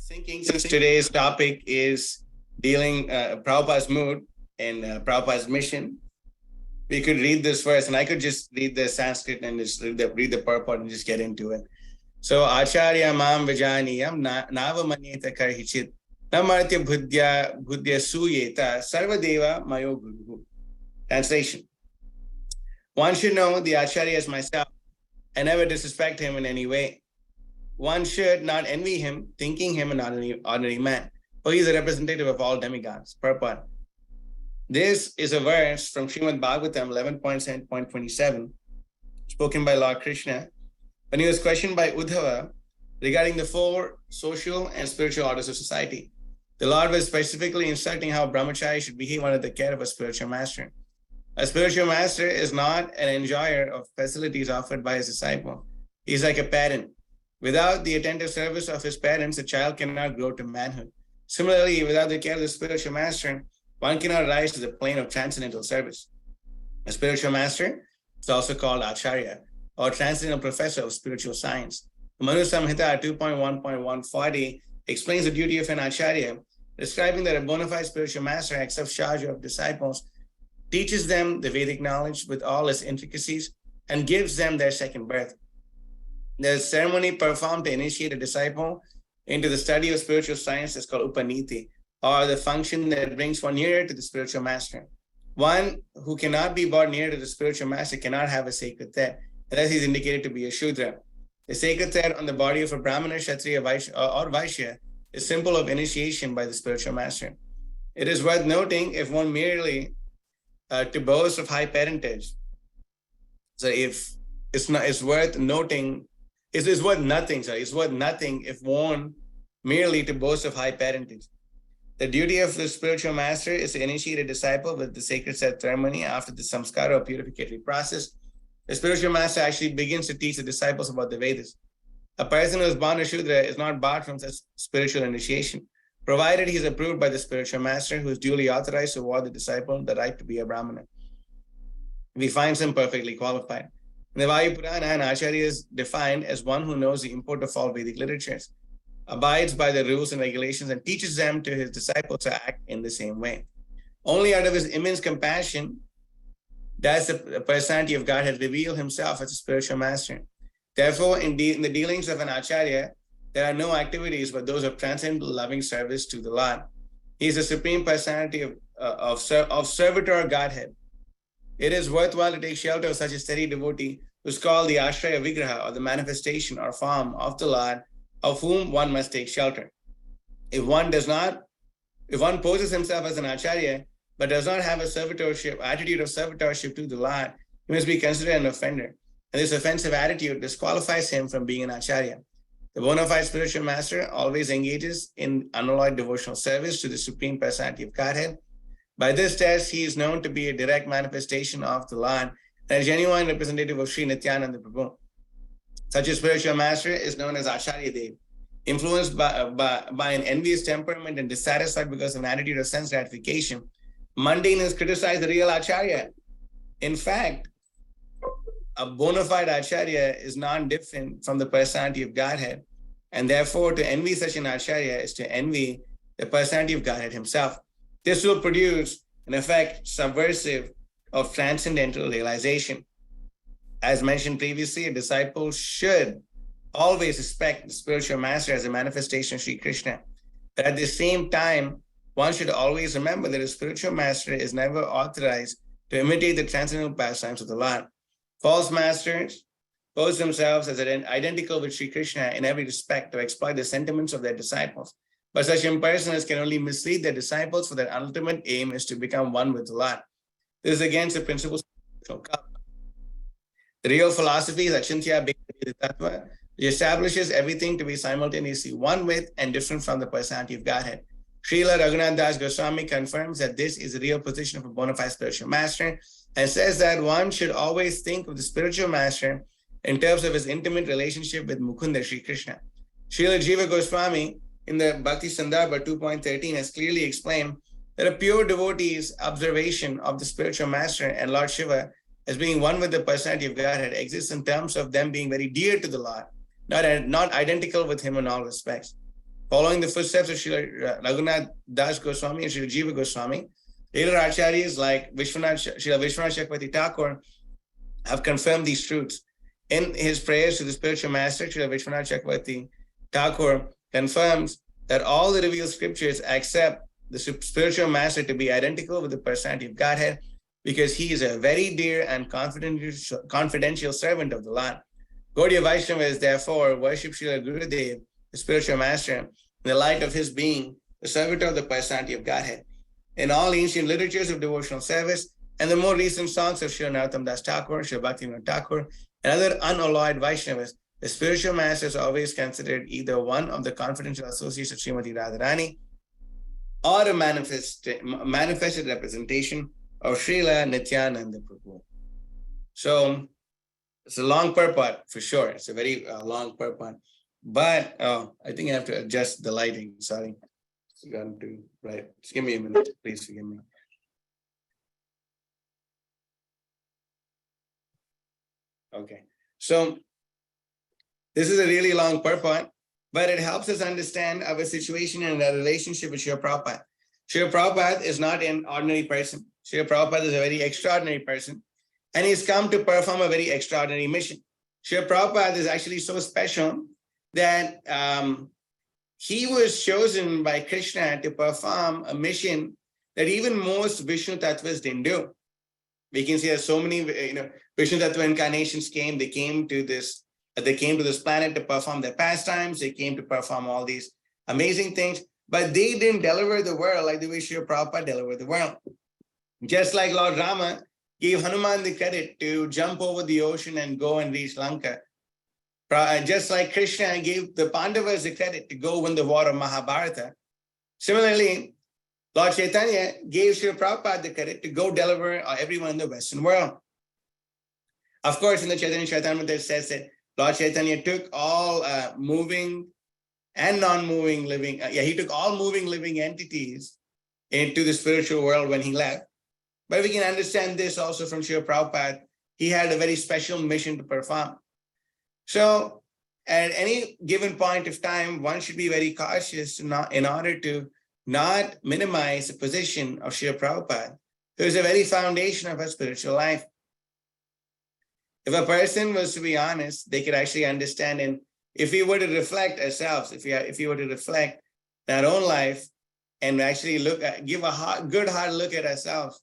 Thinking since today's topic is dealing Prabhupada's mood and Prabhupada's mission, we could read this verse, and I could just read the Sanskrit and just read the purport and just get into it. So, Acharya mam vijaniyam navamanyeta karhichit namartya budhya suyeta sarvadeva mayo guru. Translation. One should know the Acharya as myself and never disrespect him in any way. One should not envy him, thinking him an ordinary man, for he is a representative of all demigods. Purport. This is a verse from Srimad Bhagavatam 11.27, spoken by Lord Krishna, when he was questioned by Uddhava regarding the four social and spiritual orders of society. The Lord was specifically instructing how brahmachari should behave under the care of a spiritual master. A spiritual master is not an enjoyer of facilities offered by his disciple. He is like a parent. Without the attentive service of his parents, a child cannot grow to manhood. Similarly, without the care of the spiritual master, one cannot rise to the plane of transcendental service. A spiritual master is also called Acharya, or transcendental professor of spiritual science. The Manu Samhita 2.1.140 explains the duty of an Acharya, describing that a bona fide spiritual master accepts charge of disciples, teaches them the Vedic knowledge with all its intricacies, and gives them their second birth. The ceremony performed to initiate a disciple into the study of spiritual science is called Upaniti, or the function that brings one nearer to the spiritual master. One who cannot be brought near to the spiritual master cannot have a sacred thread, unless he is indicated to be a Shudra. The sacred thread on the body of a Brahmana, Kshatriya, or Vaishya is symbol of initiation by the spiritual master. It is worth noting if one merely to boast of high parentage. So if it's worth noting. It's worth nothing if one merely to boast of high parentage. The duty of the spiritual master is to initiate a disciple with the sacred ceremony after the samskara or purificatory process. The spiritual master actually begins to teach the disciples about the Vedas. A person who is born a Shudra is not barred from such spiritual initiation, provided he is approved by the spiritual master who is duly authorized to award the disciple the right to be a Brahmana. We find him perfectly qualified. In the Vayu Purana, an Acharya is defined as one who knows the import of all Vedic literatures, abides by the rules and regulations, and teaches them to his disciples to act in the same way. Only out of his immense compassion does the personality of God has revealed himself as a spiritual master. Therefore, in the dealings of an Acharya, there are no activities but those of transcendental loving service to the Lord. He is the supreme personality of servitor Godhead. It is worthwhile to take shelter of such a steady devotee who is called the Ashraya Vigraha, or the manifestation or form of the Lord, of whom one must take shelter. If one poses himself as an Acharya, but does not have a attitude of servitorship to the Lord, he must be considered an offender. And this offensive attitude disqualifies him from being an Acharya. The bona fide spiritual master always engages in unalloyed devotional service to the Supreme Personality of Godhead. By this test, he is known to be a direct manifestation of the Lord and a genuine representative of Sri Nityananda Prabhu. Such a spiritual master is known as Acharya Dev. Influenced by an envious temperament and dissatisfied because of an attitude of sense gratification, mundaners criticize the real Acharya. In fact, a bona fide Acharya is non-different from the personality of Godhead, and therefore to envy such an Acharya is to envy the personality of Godhead himself. This will produce an effect subversive of transcendental realization. As mentioned previously, a disciple should always respect the spiritual master as a manifestation of Sri Krishna. But at the same time, one should always remember that a spiritual master is never authorized to imitate the transcendental pastimes of the Lord. False masters pose themselves as identical with Sri Krishna in every respect to exploit the sentiments of their disciples. But such impersonalists can only mislead their disciples, for their ultimate aim is to become one with the Lord. This is against the principles of spiritual culture. The real philosophy is Achintya Bheda Tattva, which establishes everything to be simultaneously one with and different from the personality of Godhead. Srila Raghunath Das Goswami confirms that this is the real position of a bona fide spiritual master and says that one should always think of the spiritual master in terms of his intimate relationship with Mukunda Sri Krishna. Srila Jiva Goswami in the Bhakti Sandarbha 2.13 has clearly explained that a pure devotee's observation of the spiritual master and Lord Shiva as being one with the personality of Godhead exists in terms of them being very dear to the Lord, not identical with him in all respects. following the footsteps of Srila Raghunath Das Goswami and Srila Jiva Goswami. Later acharyas like Srila Vishwanath Chakravarti Thakur have confirmed these truths. In his prayers to the spiritual master, Srila Vishwanath Chakravarti Thakur confirms that all the revealed scriptures accept the spiritual master to be identical with the personality of Godhead, because he is a very dear and confidential servant of the Lord. Gaudiya Vaishnavas therefore worship Srila Gurudev, the spiritual master, in the light of his being the servitor of the personality of Godhead. In all ancient literatures of devotional service and the more recent songs of Srila Narottam Das Thakur, Srila Bhaktivinoda Thakur, and other unalloyed Vaishnavas, the spiritual master is always considered either one of the confidential associates of Srimati Radharani or a manifested representation of Srila Nityananda Prabhu. So it's a long purport for sure. It's a very long purport. But I think I have to adjust the lighting. Sorry. Right. Just give me a minute. Please forgive me. Okay. So this is a really long purport, but it helps us understand our situation and our relationship with Srila Prabhupada. Srila Prabhupada is not an ordinary person. Srila Prabhupada is a very extraordinary person, and he's come to perform a very extraordinary mission. Srila Prabhupada is actually so special that he was chosen by Krishna to perform a mission that even most Vishnu Tattvas didn't do. We can see that so many, Vishnu Tattva incarnations came. They came to this planet to perform their pastimes. They came to perform all these amazing things, but they didn't deliver the world like the way Srila Prabhupada delivered the world. Just like Lord Rama gave Hanuman the credit to jump over the ocean and go and reach Lanka. Just like Krishna gave the Pandavas the credit to go win the war of Mahabharata. Similarly, Lord Chaitanya gave Srila Prabhupada the credit to go deliver everyone in the Western world. Of course, in the Chaitanya Charitamrita it says that Lord Chaitanya took all moving and non-moving living, he took all moving living entities into the spiritual world when he left. But we can understand this also from Srila Prabhupada. He had a very special mission to perform. So at any given point of time, one should be very cautious in order to not minimize the position of Srila Prabhupada, who is the very foundation of our spiritual life. If a person was to be honest, they could actually understand, and if we were to reflect ourselves, if we were to reflect our own life and actually give a good hard look at ourselves,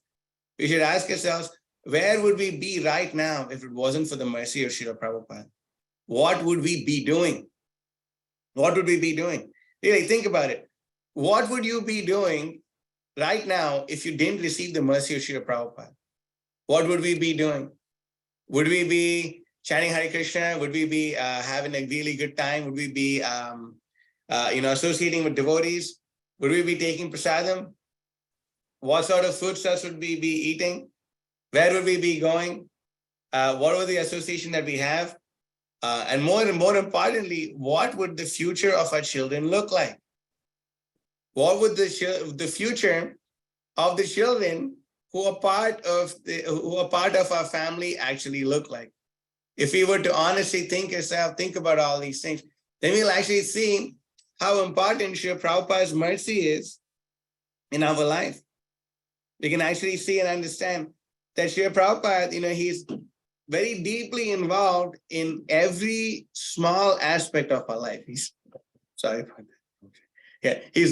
we should ask ourselves, where would we be right now if it wasn't for the mercy of Srila Prabhupada? What would we be doing? What would we be doing? Really, think about it. What would you be doing right now if you didn't receive the mercy of Srila Prabhupada? What would we be doing? Would we be chanting Hare Krishna? Would we be having a really good time? Would we be associating with devotees? Would we be taking prasadam? What sort of foodstuffs would we be eating? Where would we be going? What would the association that we have? And more importantly, what would the future of our children look like? What would the future of the children who are part of our family actually look like? If we were to honestly think about all these things, then we'll actually see how important Srila Prabhupada's mercy is in our life. We can actually see and understand that Srila Prabhupada, he's very deeply involved in every small aspect of our life. He's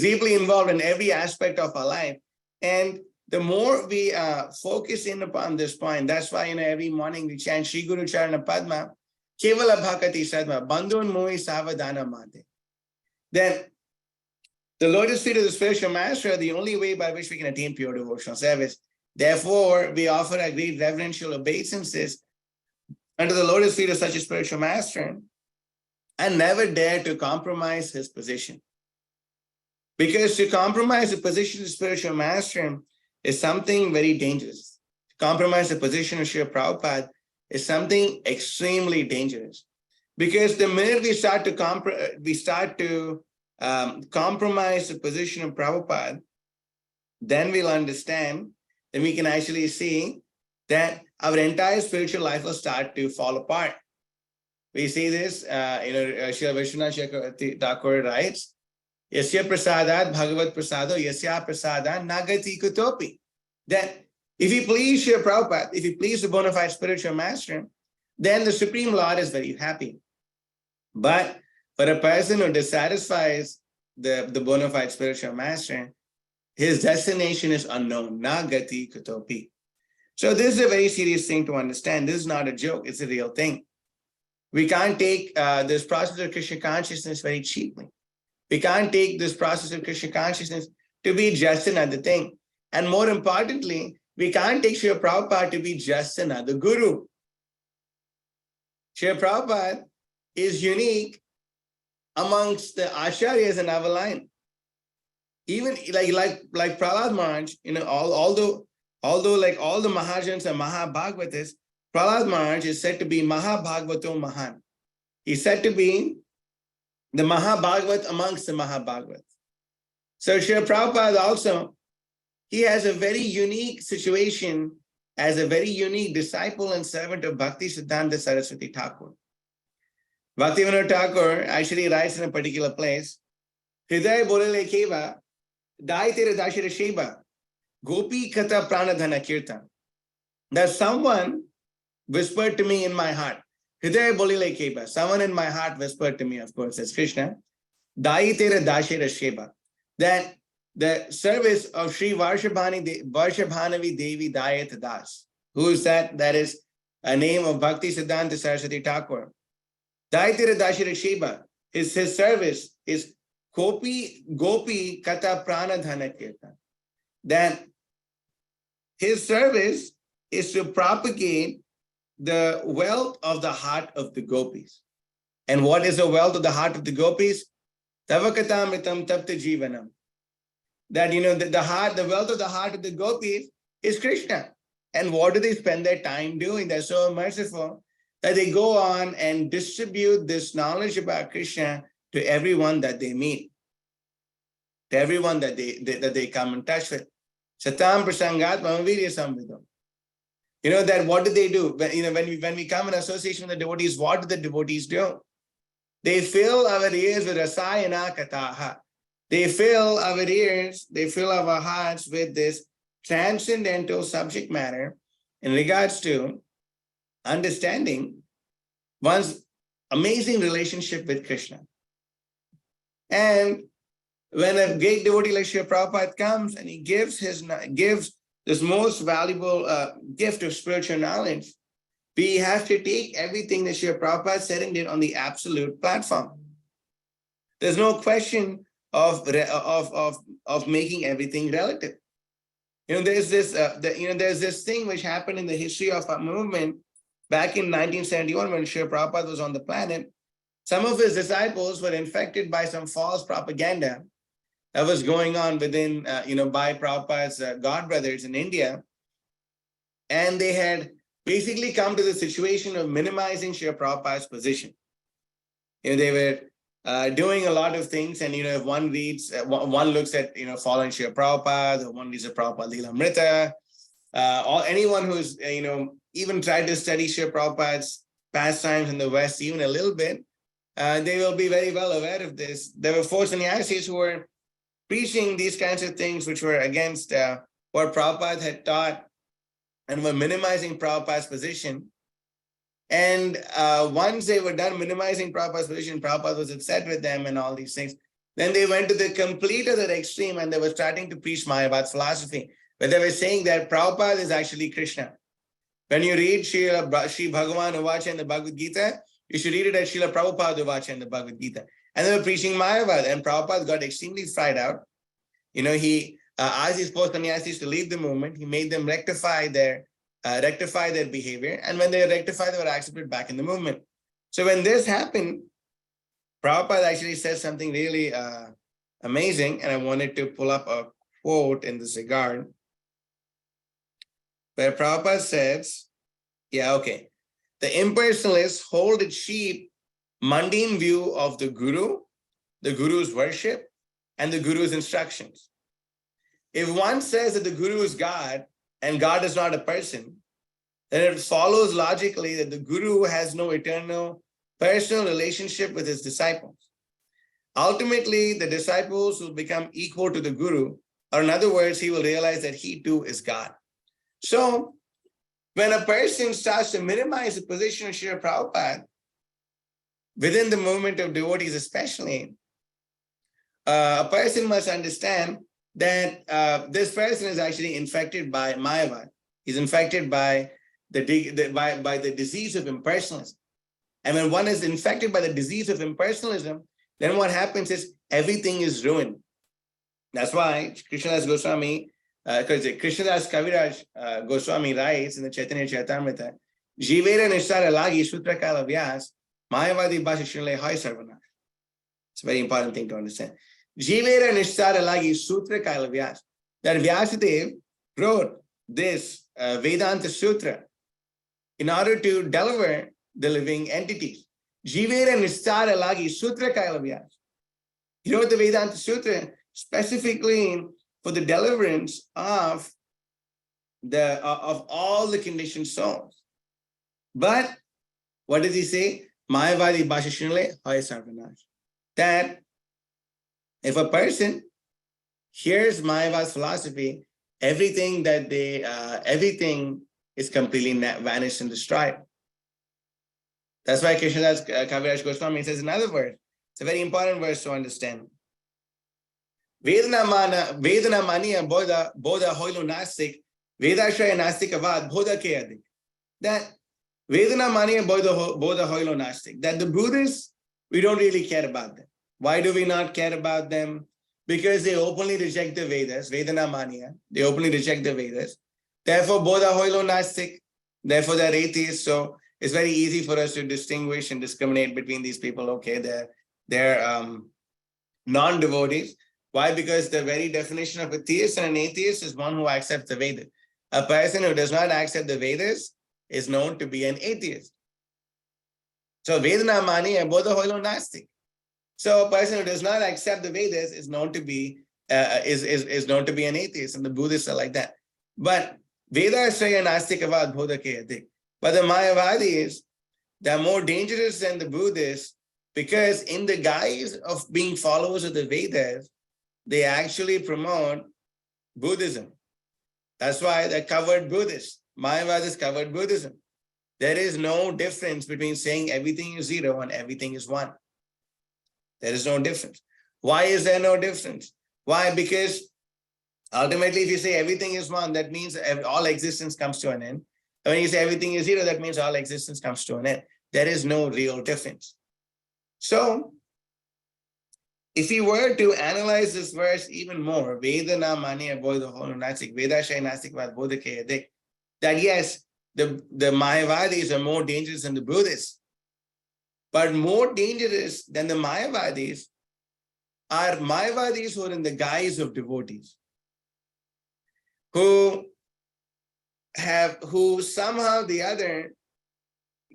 deeply involved in every aspect of our life. And the more we focus in upon this point, that's why every morning we chant Shri Guru Charana Padma, Kevala Bhakati Sadma, Bandhun Mohi Savadana Mate. Then the lotus feet of the spiritual master are the only way by which we can attain pure devotional service. Therefore, we offer our great reverential obeisances under the lotus feet of such a spiritual master and never dare to compromise his position. Because to compromise the position of the spiritual master is something very dangerous. To compromise the position of Srila Prabhupada is something extremely dangerous. Because the minute we start to compromise the position of Prabhupada, then we'll understand, then we can actually see that our entire spiritual life will start to fall apart. We see this, Srila Vishwanath Chakravarti Thakur writes Yasya prasadat bhagavat prasado yasya prasadan nagati kutopi. That if you please Srila Prabhupada, if you please the bona fide spiritual master, then the Supreme Lord is very happy. But for a person who dissatisfies the bona fide spiritual master, his destination is unknown. Nagati kutopi. So this is a very serious thing to understand. This is not a joke. It's a real thing. We can't take this process of Krishna consciousness very cheaply. We can't take this process of Krishna consciousness to be just another thing. And more importantly, we can't take Srila Prabhupada to be just another guru. Srila Prabhupada is unique amongst the acharyas in our line. Even like Prahlad Maharaj, although like all the Mahajans and Mahabhagavatas, Prahlad Maharaj is said to be Mahabhagavato Mahan. He's said to be the Mahabhagavat amongst the Mahabhagavat. So Srila Prabhupada also, he has a very unique situation as a very unique disciple and servant of Bhakti Siddhanta Saraswati Thakur. Bhaktivinoda Thakur actually writes in a particular place, Hridaya Bolele Keva, Dai Tere Dashira Sheba, Gopi Kata Pranadhana Kirtan. That someone whispered to me in my heart, Hridaya Bolele Keva, someone in my heart whispered to me, of course, as Krishna, Dai Tere Dashira Sheba, that the service of Sri Varshabhanavi Devi Dayat Das. Who is that? That is a name of Bhakti Siddhanta Saraswati Thakur. Daitira Dashira Sheba, his service is Gopi Kata Pranadhana Kirtan. That his service is to propagate the wealth of the heart of the gopis. And what is the wealth of the heart of the gopis? Tavakatamritam tapta jivanam. That, the wealth of the heart of the gopis is Krishna. And what do they spend their time doing? They're so merciful that they go on and distribute this knowledge about Krishna to everyone that they meet, to everyone that they come in touch with. Satam prasangat mamavirya samvidam. That what do they do? When we come in association with the devotees, what do the devotees do? They fill our ears with rasayana kataha. They fill our ears, they fill our hearts with this transcendental subject matter in regards to understanding one's amazing relationship with Krishna. And when a great devotee like Srila Prabhupada comes and he gives this most valuable gift of spiritual knowledge, we have to take everything that Srila Prabhupada is setting it on the absolute platform. There's no question of making everything relative. There's this thing which happened in the history of our movement back in 1971 when Srila Prabhupada was on the planet. Some of his disciples were infected by some false propaganda that was going on within, by Prabhupada's God brothers in India. And they had basically come to the situation of minimizing Srila Prabhupada's position. They were doing a lot of things, and if one reads, one looks at following Srila Prabhupada, or one reads the Prabhupada Leela Amrita, or anyone who's even tried to study Srila Prabhupada's pastimes in the West even a little bit, they will be very well aware of this. There were four sannyasis who were preaching these kinds of things which were against what Prabhupada had taught and were minimizing Prabhupada's position. And once they were done minimizing Prabhupada's position, Prabhupada was upset with them and all these things. Then they went to the complete other extreme and they were starting to preach Mayavad philosophy, where they were saying that Prabhupada is actually Krishna. When you read Sri Bhagavan Uvacha in the Bhagavad Gita, you should read it as Srila Prabhupada Uvacha in the Bhagavad Gita. And they were preaching Mayavad, and Prabhupada got extremely fried out. He asked his post-sannyasis to leave the movement. He made them rectify their behavior. And when they rectified, they were accepted back in the movement. So when this happened, Prabhupada actually says something really amazing. And I wanted to pull up a quote in this regard, where Prabhupada says, the impersonalists hold a cheap, mundane view of the guru's worship, and the guru's instructions. If one says that the guru is God and God is not a person, then it follows logically that the guru has no eternal personal relationship with his disciples. ultimately the disciples will become equal to the Guru, or in other words, he will realize that he too is God. So when a person starts to minimize the position of Srila Prabhupada, within the movement of devotees especially, a person must understand that this person is actually infected by Mayavad. He's infected by by the disease of impersonalism. And when one is infected by the disease of impersonalism, then what happens is everything is ruined. That's why Krishnadas Goswami, Krishnadas Kaviraj Goswami writes in the Chaitanya Charitamrita, Jivera Nishara Lagi Sutrakala Vyas, Mayavadi Bhashishile Hai Sarvana. It's a very important thing to understand. Jivera Nishara Lagi Sutrakala Vyas. That Vyasadev wrote this Vedanta Sutra in order to deliver the living entities. Jivera Nishara Lagi Sutrakala Vyas. He wrote the Vedanta Sutra specifically for the deliverance of all the conditioned souls. But what does he say? Mayavadi Bhashishile Hai Sarvanash. That if a person hears Mayavad's philosophy, everything everything is completely vanished and destroyed. That's why Krishnadas Kaviraj Goswami says another verse. It's a very important verse to understand. Vedana maniya bodha hoilu nastik, vedashraya nastikavad bodha ke adik. That Vedana maniya bodha hoilu nastik. That the Buddhists, we don't really care about them. Why do we not care about them? Because they openly reject the Vedas, Vedana maniya. They openly reject the Vedas. Therefore, bodha hoilu nastik. Therefore, they're atheists. So it's very easy for us to distinguish and discriminate between these people. Okay, they're non-devotees. Why? Because the very definition of a theist and an atheist is one who accepts the Vedas. A person who does not accept the Vedas is known to be an atheist. So Vedana mani and bodha hoilo nastik. So a person who does not accept the Vedas is known to be is known to be an atheist, and the Buddhists are like that. But Veda Shraya Nastikavad Bodha Ke Adik. But the Mayavadis, they're more dangerous than the Buddhists because in the guise of being followers of the Vedas, they actually promote Buddhism. That's why they're covered Buddhists. Mayavad is covered Buddhism. There is no difference between saying everything is zero and everything is one. There is no difference. Why is there no difference? Why? Because ultimately, if you say everything is one, that means all existence comes to an end. And when you say everything is zero, that means all existence comes to an end. There is no real difference. So, if you were to analyze this verse even more, Vedana Mani Bodha Hono Nasik, Vedashaya Nasik Vad Bodha Ke Adik, that yes, the Mayavadis are more dangerous than the Buddhists. But more dangerous than the Mayavadis are Mayavadis who are in the guise of devotees, who somehow or the other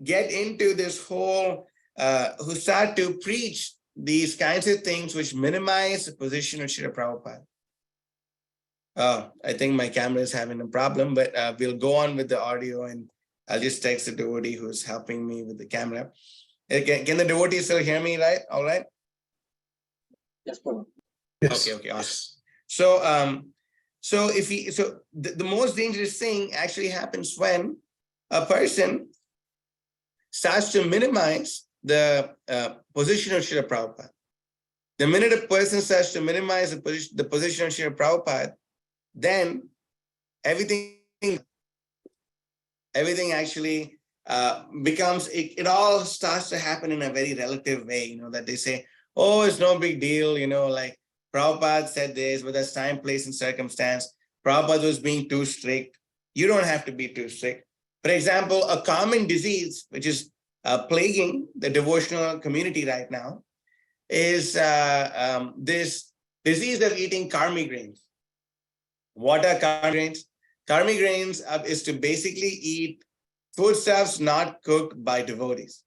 get into this whole, who start to preach these kinds of things which minimize the position of Srila Prabhupada. I think my camera is having a problem, but we'll go on with the audio and I'll just text the devotee who's helping me with the camera. Can the devotee still hear me, right? All right? Yes, Prabhupada. Yes. Okay, awesome. So, the most dangerous thing actually happens when a person starts to minimize the position of Srila Prabhupada. The minute a person starts to minimize the position of Srila Prabhupada, then everything actually becomes, it all starts to happen in a very relative way, that they say, oh, it's no big deal, like Prabhupada said this, but that's time, place, and circumstance. Prabhupada was being too strict. You don't have to be too strict. For example, a common disease, which is plaguing the devotional community right now, is this disease of eating karmi grains. What are karmi grains? Karmi grains is to basically eat foodstuffs not cooked by devotees.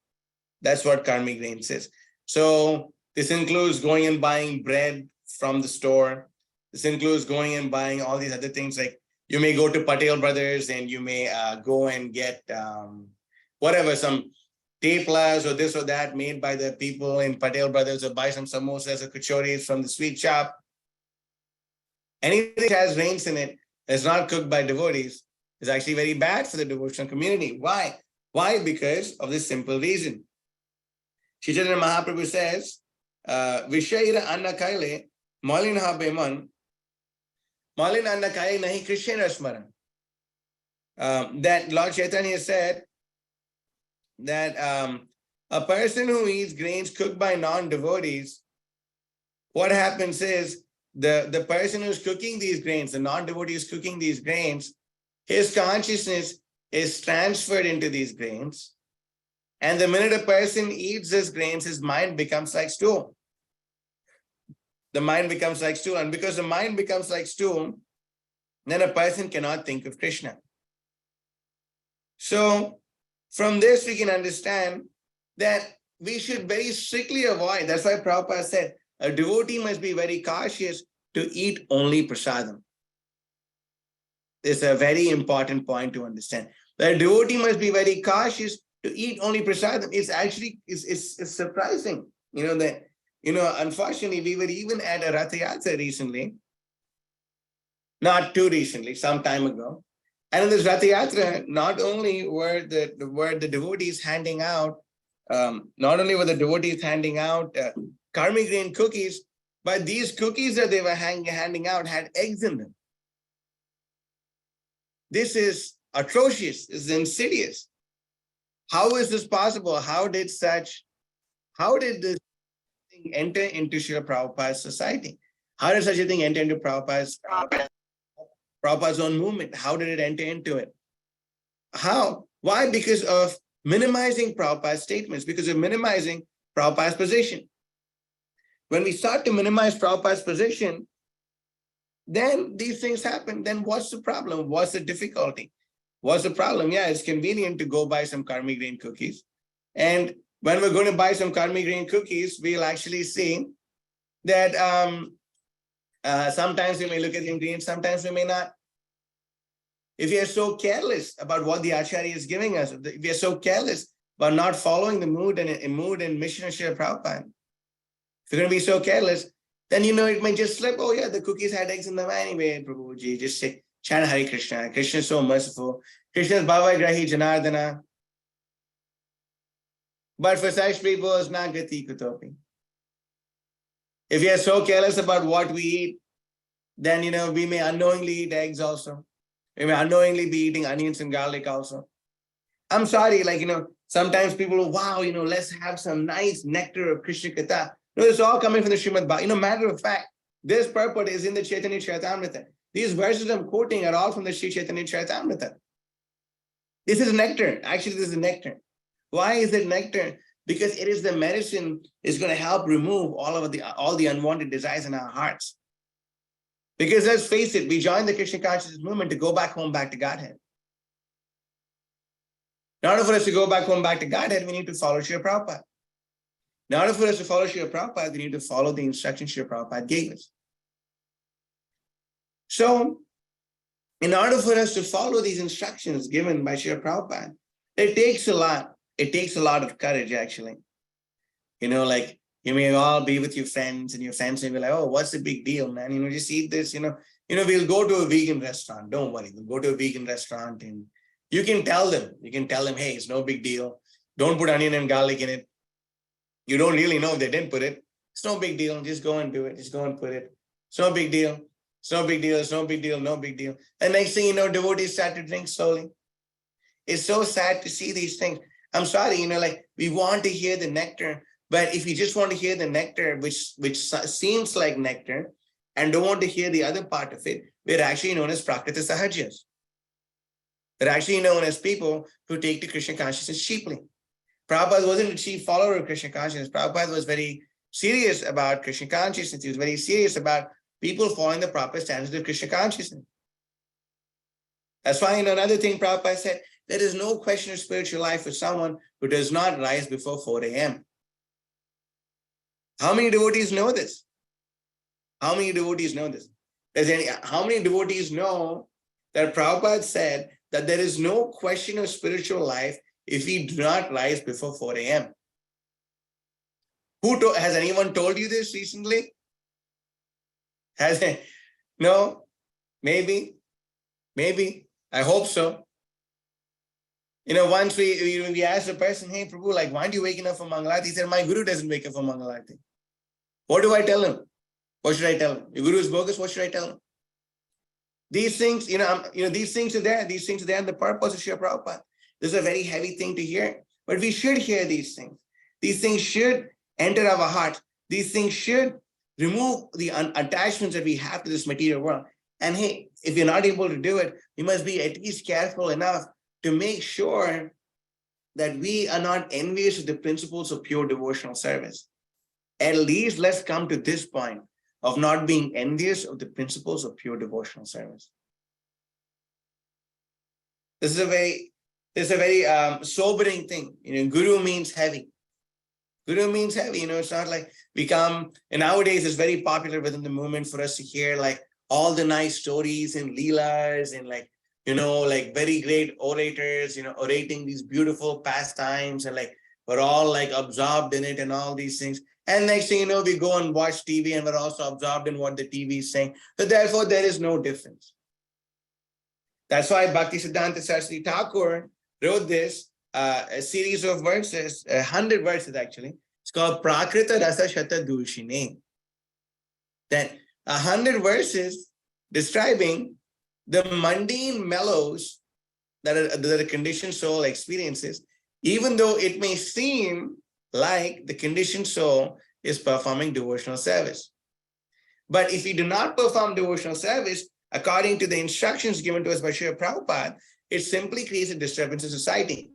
That's what karmi grains is. So this includes going and buying bread from the store. This includes going and buying all these other things. Like you may go to Patel Brothers and you may go and get whatever, some teplas or this or that made by the people in Patel Brothers, or buy some samosas or kachoris from the sweet shop. Anything that has rains in it that's not cooked by devotees is actually very bad for the devotional community. Why? Why? Because of this simple reason. Chaitanya Mahaprabhu says, Vishaira Anna Kaile, Malina Beman, Malina Anna Kaile Nahi Krishna Smaran. That Lord Chaitanya said that a person who eats grains cooked by non-devotees, what happens is the person who's cooking these grains, the non-devotee is cooking these grains, his consciousness is transferred into these grains. And the minute a person eats these grains, his mind becomes like stool. The mind becomes like stool. And because the mind becomes like stool, then a person cannot think of Krishna. So from this, we can understand that we should very strictly avoid. That's why Prabhupada said, a devotee must be very cautious to eat only prasadam. It's a very important point to understand. The devotee must be very cautious to eat only prasadam. It's actually, it's surprising, that, unfortunately, we were even at a Ratha Yatra recently, not too recently, some time ago. And in this Ratha Yatra, not only were the devotees handing out, karmi grain cookies, but these cookies that they were handing out had eggs in them. This is atrocious, this is insidious. How is this possible? How did this thing enter into Srila Prabhupada's society? How did such a thing enter into Prabhupada's own movement? How did it enter into it? How? Why? Because of minimizing Prabhupada's statements, because of minimizing Prabhupada's position. When we start to minimize Prabhupada's position, then these things happen. Then what's the problem? What's the difficulty? What's the problem? Yeah, it's convenient to go buy some karmi grain cookies. And when we're going to buy some karmi grain cookies, we'll actually see that sometimes we may look at the ingredients, sometimes we may not. If we are so careless about what the Acharya is giving us, if we are so careless about not following the mood and mission of Srila Prabhupada, if you're going to be so careless, then it may just slip. Oh yeah, the cookies had eggs in them anyway, Prabhuji. Just say, chant Hare Krishna. Krishna is so merciful. Krishna is Bhava Grahi Janardana. But for such people, it's not Gati Kutopi. If we are so careless about what we eat, then we may unknowingly eat eggs also. We may unknowingly be eating onions and garlic also. I'm sorry, sometimes people, wow, let's have some nice nectar of Krishna Katha. No, it's all coming from the Srimad Bhagavatam. Matter of fact, this purport is in the Chaitanya Charitamrita. These verses I'm quoting are all from the Sri Chaitanya Charitamrita. This is nectar. Actually, this is nectar. Why is it nectar? Because it is the medicine is going to help remove all the unwanted desires in our hearts. Because let's face it, we joined the Krishna consciousness movement to go back home, back to Godhead. In order for us to go back home, back to Godhead, we need to follow Srila Prabhupada. In order for us to follow Srila Prabhupada, we need to follow the instructions Srila Prabhupada gave us. So, in order for us to follow these instructions given by Srila Prabhupada, it takes a lot. It takes a lot of courage, actually. You may all be with your friends, and your friends may be like, oh, what's the big deal, man? Just eat this, we'll go to a vegan restaurant. Don't worry, we'll go to a vegan restaurant, and you can tell them, hey, it's no big deal. Don't put onion and garlic in it. You don't really know if they didn't put it. It's no big deal. Just go and do it. Just go and put it. It's no big deal. It's no big deal. It's no big deal. No big deal. And next thing you know, devotees start to drink slowly. It's so sad to see these things. I'm sorry, we want to hear the nectar, but if you just want to hear the nectar, which seems like nectar, and don't want to hear the other part of it, we're actually known as Prakriti Sahajas. They're actually known as people who take to Krishna consciousness cheaply. Prabhupada wasn't a chief follower of Krishna consciousness. Prabhupada was very serious about Krishna consciousness. He was very serious about people following the proper standards of Krishna consciousness. That's why, another thing Prabhupada said, there is no question of spiritual life for someone who does not rise before 4 a.m. How many devotees know this? How many devotees know this? How many devotees know that Prabhupada said that there is no question of spiritual life if we do not rise before 4 a.m.? Has anyone told you this recently? Has it? No? Maybe? Maybe. I hope so. Once we asked the person, hey, Prabhu, like, why aren't you waking up for Mangalarti? He said, my guru doesn't wake up for Mangalarti. What do I tell him? What should I tell him? Your guru is bogus. What should I tell him? These things, these things are there. These things are there, and the purpose of Srila Prabhupada. This is a very heavy thing to hear, but we should hear these things. These things should enter our heart. These things should remove the attachments that we have to this material world. And hey, if you're not able to do it, you must be at least careful enough to make sure that we are not envious of the principles of pure devotional service. At least let's come to this point of not being envious of the principles of pure devotional service. This is a very sobering thing. Guru means heavy. Guru means heavy. It's not like we come, and nowadays it's very popular within the movement for us to hear like all the nice stories and leelas and like very great orators, orating these beautiful pastimes, and like we're all like absorbed in it and all these things. And next thing you know, we go and watch TV and we're also absorbed in what the TV is saying. So therefore, there is no difference. That's why Bhaktisiddhanta Saraswati Thakur wrote this, a series of verses, 100 verses actually. It's called Prakrita Rasa Shata Durshine. Then 100 verses describing the mundane mellows that a conditioned soul experiences, even though it may seem like the conditioned soul is performing devotional service. But if we do not perform devotional service, according to the instructions given to us by Srila Prabhupada, it simply creates a disturbance in society.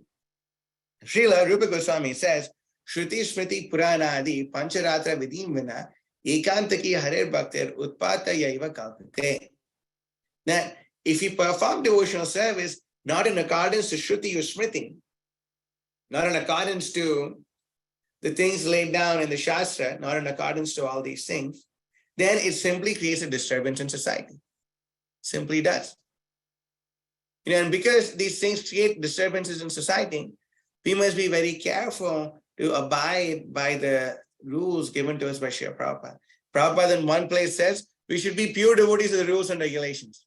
Srila Rupa Goswami says, Shruti Smriti Purana Adi Pancharatra Vidim Vina Ekantaki Harer Bhaktir Utpata Yaiva Kalpite. Now, if you perform devotional service not in accordance to Shruti or Smriti, not in accordance to the things laid down in the Shastra, not in accordance to all these things, then it simply creates a disturbance in society. Simply does. And because these things create disturbances in society, we must be very careful to abide by the rules given to us by Srila Prabhupada. Prabhupada in one place says, we should be pure devotees of the rules and regulations.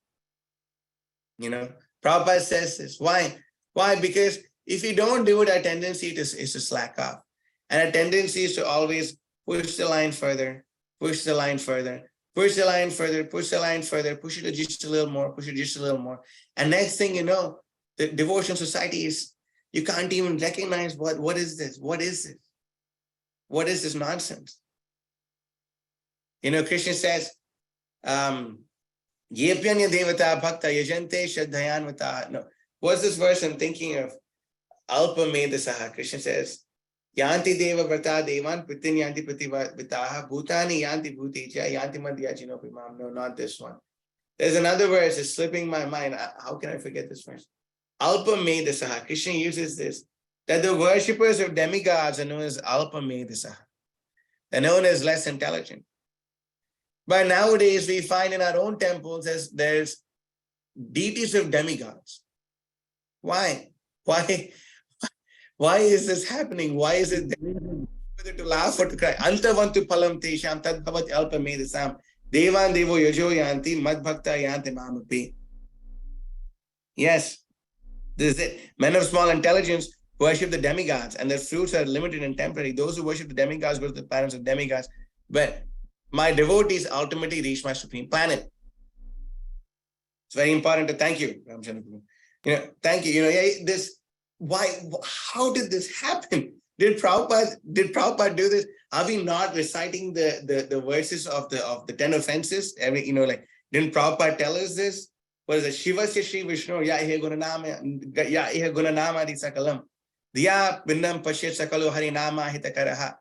Prabhupada says this. Why? Why? Because if we don't do it, our tendency is to slack off. And our tendency is to always push the line further, push the line further, push the line further, push the line further, push it just a little more, push it just a little more. And next thing you know, the devotional society is, you can't even recognize what is this? What is this? What is this nonsense? Krishna says, Yepyanya devata bhakta yajante shraddhayanvata. No, what's this verse I'm thinking of? Alpa medasaha. Krishna says, Yanti deva vrata devan pitin yanti prativitaha bhutani yanti bhutija yanti madhyajino pimam. No, not this one. There's another verse, it's slipping my mind. How can I forget this verse? Alpa medasaha. Krishna uses this, that the worshippers of demigods are known as alpa medasaha. They're known as less intelligent. But nowadays we find in our own temples there's deities of demigods. Why? Why is this happening? Why is it whether to laugh or to cry? Antavantu palam tesham tadbhavat alpa medasam devan devo yajo yanti madbhakta yanti mamapi. Yes, this is it. Men of small intelligence worship the demigods, and their fruits are limited and temporary. Those who worship the demigods go to the planets of demigods. But my devotees ultimately reach my supreme planet. It's very important to thank you, Ramchandra Prabhu. Thank you. How did this happen? Did Prabhupada do this? Are we not reciting the verses of the 10 offenses? Didn't Prabhupada tell us this? What is it? Shivasya Shri Vishnu, ya ihe gunanama di sakalam. Diya pinnam pashyat sakalo harinama hitakaraha.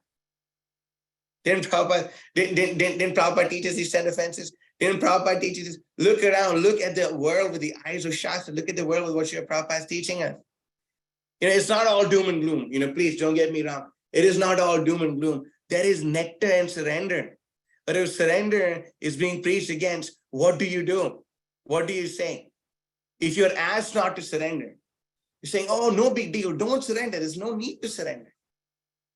Didn't Prabhupada teach us these 10 offenses? Didn't Prabhupada teach us this? Look around, look at the world with the eyes of Shastra. Look at the world with what Srila Prabhupada is teaching us. It's not all doom and gloom. Please don't get me wrong. It is not all doom and gloom. There is nectar and surrender. But if surrender is being preached against, what do you do? What do you say? If you're asked not to surrender, You're saying, oh, no big deal. Don't surrender. There's no need to surrender.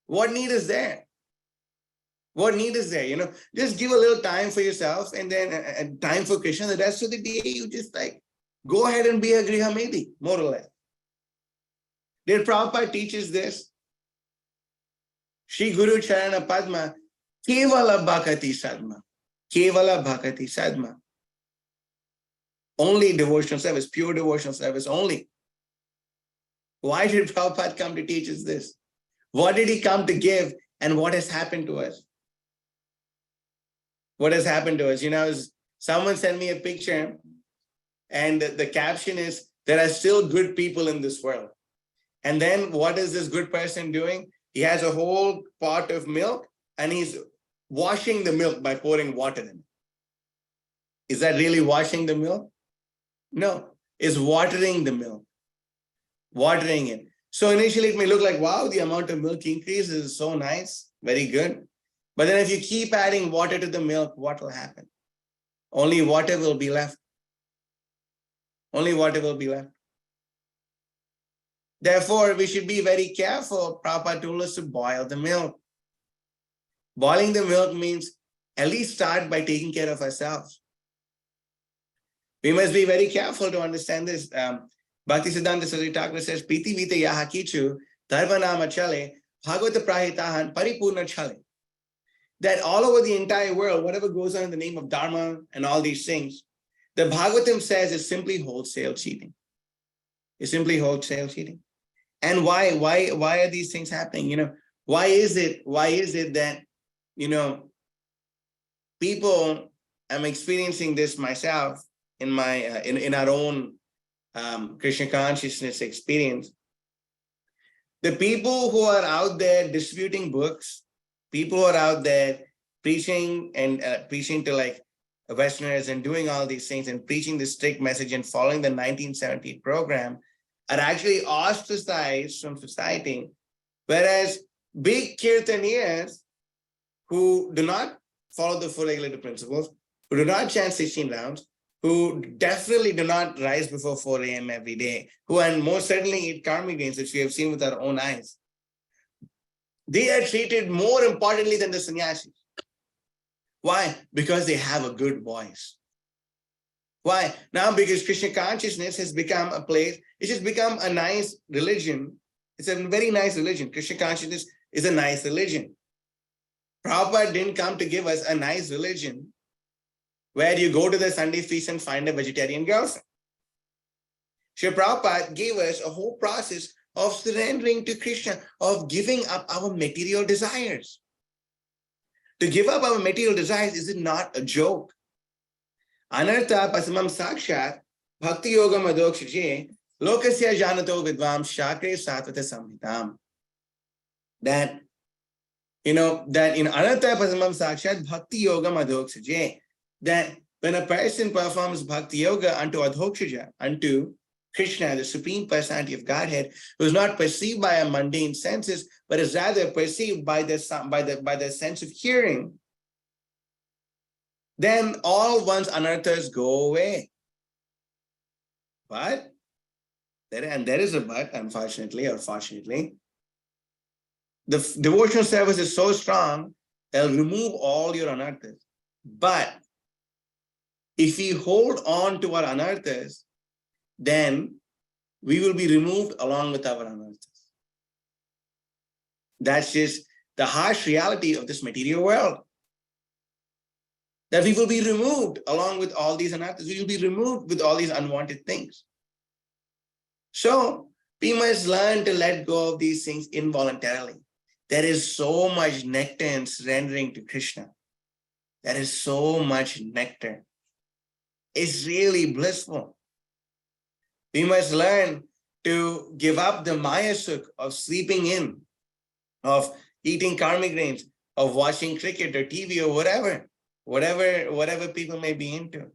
What need is there? What need is there? Just give a little time for yourself and then time for Krishna. The rest of the day, you just like go ahead and be a Griha Medi, more or less. Did Prabhupada teaches this? Shri Guru Charana Padma, Kevala Bhakati Sadma. Kevala Bhakati Sadma. Only devotional service, pure devotional service only. Why did Prabhupada come to teach us this? What did he come to give and what has happened to us? What has happened to us? Someone sent me a picture and the caption is, there are still good people in this world. And then what is this good person doing? He has a whole pot of milk and he's washing the milk by pouring water in it. Is that really washing the milk? No, it's watering the milk. Watering it. So initially it may look like, wow, the amount of milk increases is so nice, very good. But then if you keep adding water to the milk, what will happen? Only water will be left. Only water will be left. Therefore, we should be very careful. Prabhupada told us to boil the milk. Boiling the milk means at least start by taking care of ourselves. We must be very careful to understand this. Bhakti Siddhanta Saraswati Thakur says, Piti Vita Yaha Kichu, Dharvanama Chale, Bhagavata Prahitahan, Paripurna Chale. That all over the entire world, whatever goes on in the name of Dharma and all these things, the Bhagavatam says is simply wholesale cheating. It's simply wholesale cheating. And why are these things happening? Why is it that, people, I'm experiencing this myself in my, in our own Krishna consciousness experience. The people who are out there distributing books, people who are out there preaching and preaching to like Westerners and doing all these things and preaching the strict message and following the 1970 program are actually ostracized from society, whereas big kirtaniyas who do not follow the full regulative principles, who do not chant 16 rounds, who definitely do not rise before 4 a.m. every day, who and most certainly eat karmic grains, which we have seen with our own eyes. They are treated more importantly than the sannyasis. Why? Because they have a good voice. Why? Now, because Krishna consciousness has become a place, it's just become a nice religion. It's a very nice religion. Krishna consciousness is a nice religion. Prabhupada didn't come to give us a nice religion where you go to the Sunday feast and find a vegetarian girlfriend. Srila Prabhupada gave us a whole process of surrendering to Krishna, of giving up our material desires. To give up our material desires is not a joke. Anartha pasamam sakshat bhakti yoga madokshaje lokasya janato vidvam shakre satvata samhitam. That in anartha pasamam sakshat bhakti yoga madokshaje, that when a person performs bhakti yoga unto adhokshaja, unto Krishna, the Supreme Personality of Godhead, who is not perceived by our mundane senses, but is rather perceived by the sense of hearing, then all one's anarthas go away. But, there is a but, unfortunately or fortunately, the devotional service is so strong, they'll remove all your anarthas. But if we hold on to our anarthas, then we will be removed along with our anarthas. That's just the harsh reality of this material world. That we will be removed along with all these anarthas. We will be removed with all these unwanted things. So we must learn to let go of these things involuntarily. There is so much nectar in surrendering to Krishna. There is so much nectar. It's really blissful. We must learn to give up the Maya Sukh of sleeping in, of eating karmic grains, of watching cricket or TV or whatever people may be into.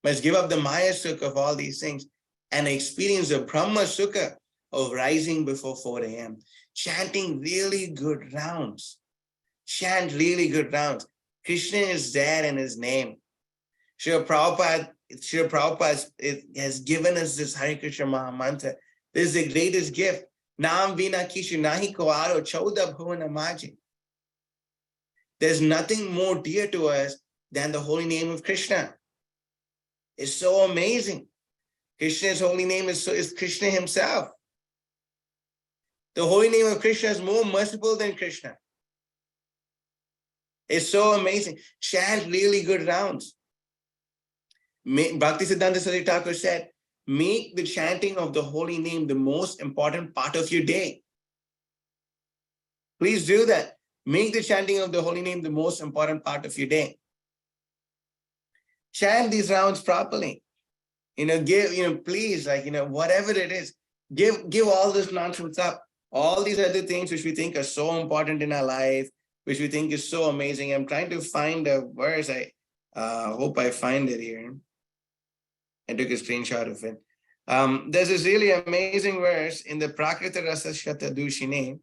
Must give up the Maya Sukh of all these things and experience the Brahma Sukha of rising before 4 a.m., chanting really good rounds. Chant really good rounds. Krishna is there in his name. Srila Prabhupada has given us this Hare Krishna Maha Mantra This is the greatest gift. Naam vina kishu nahi ko aro chauda bhavana maji. There's nothing more dear to us than the holy name of Krishna. It's so amazing. Krishna's holy name is Krishna himself. The holy name of Krishna is more merciful than Krishna. It's so amazing. Chant really good rounds. Bhaktisiddhanta Saraswati Thakur said, make the chanting of the holy name the most important part of your day. Please do that. Make the chanting of the holy name the most important part of your day. Chant these rounds properly. Please, whatever it is, give all this nonsense up. All these other things which we think are so important in our life, which we think is so amazing. I'm trying to find a verse. I hope I find it here. I took a screenshot of it. There's this really amazing verse in the Prakrita Rasa Shatadushine,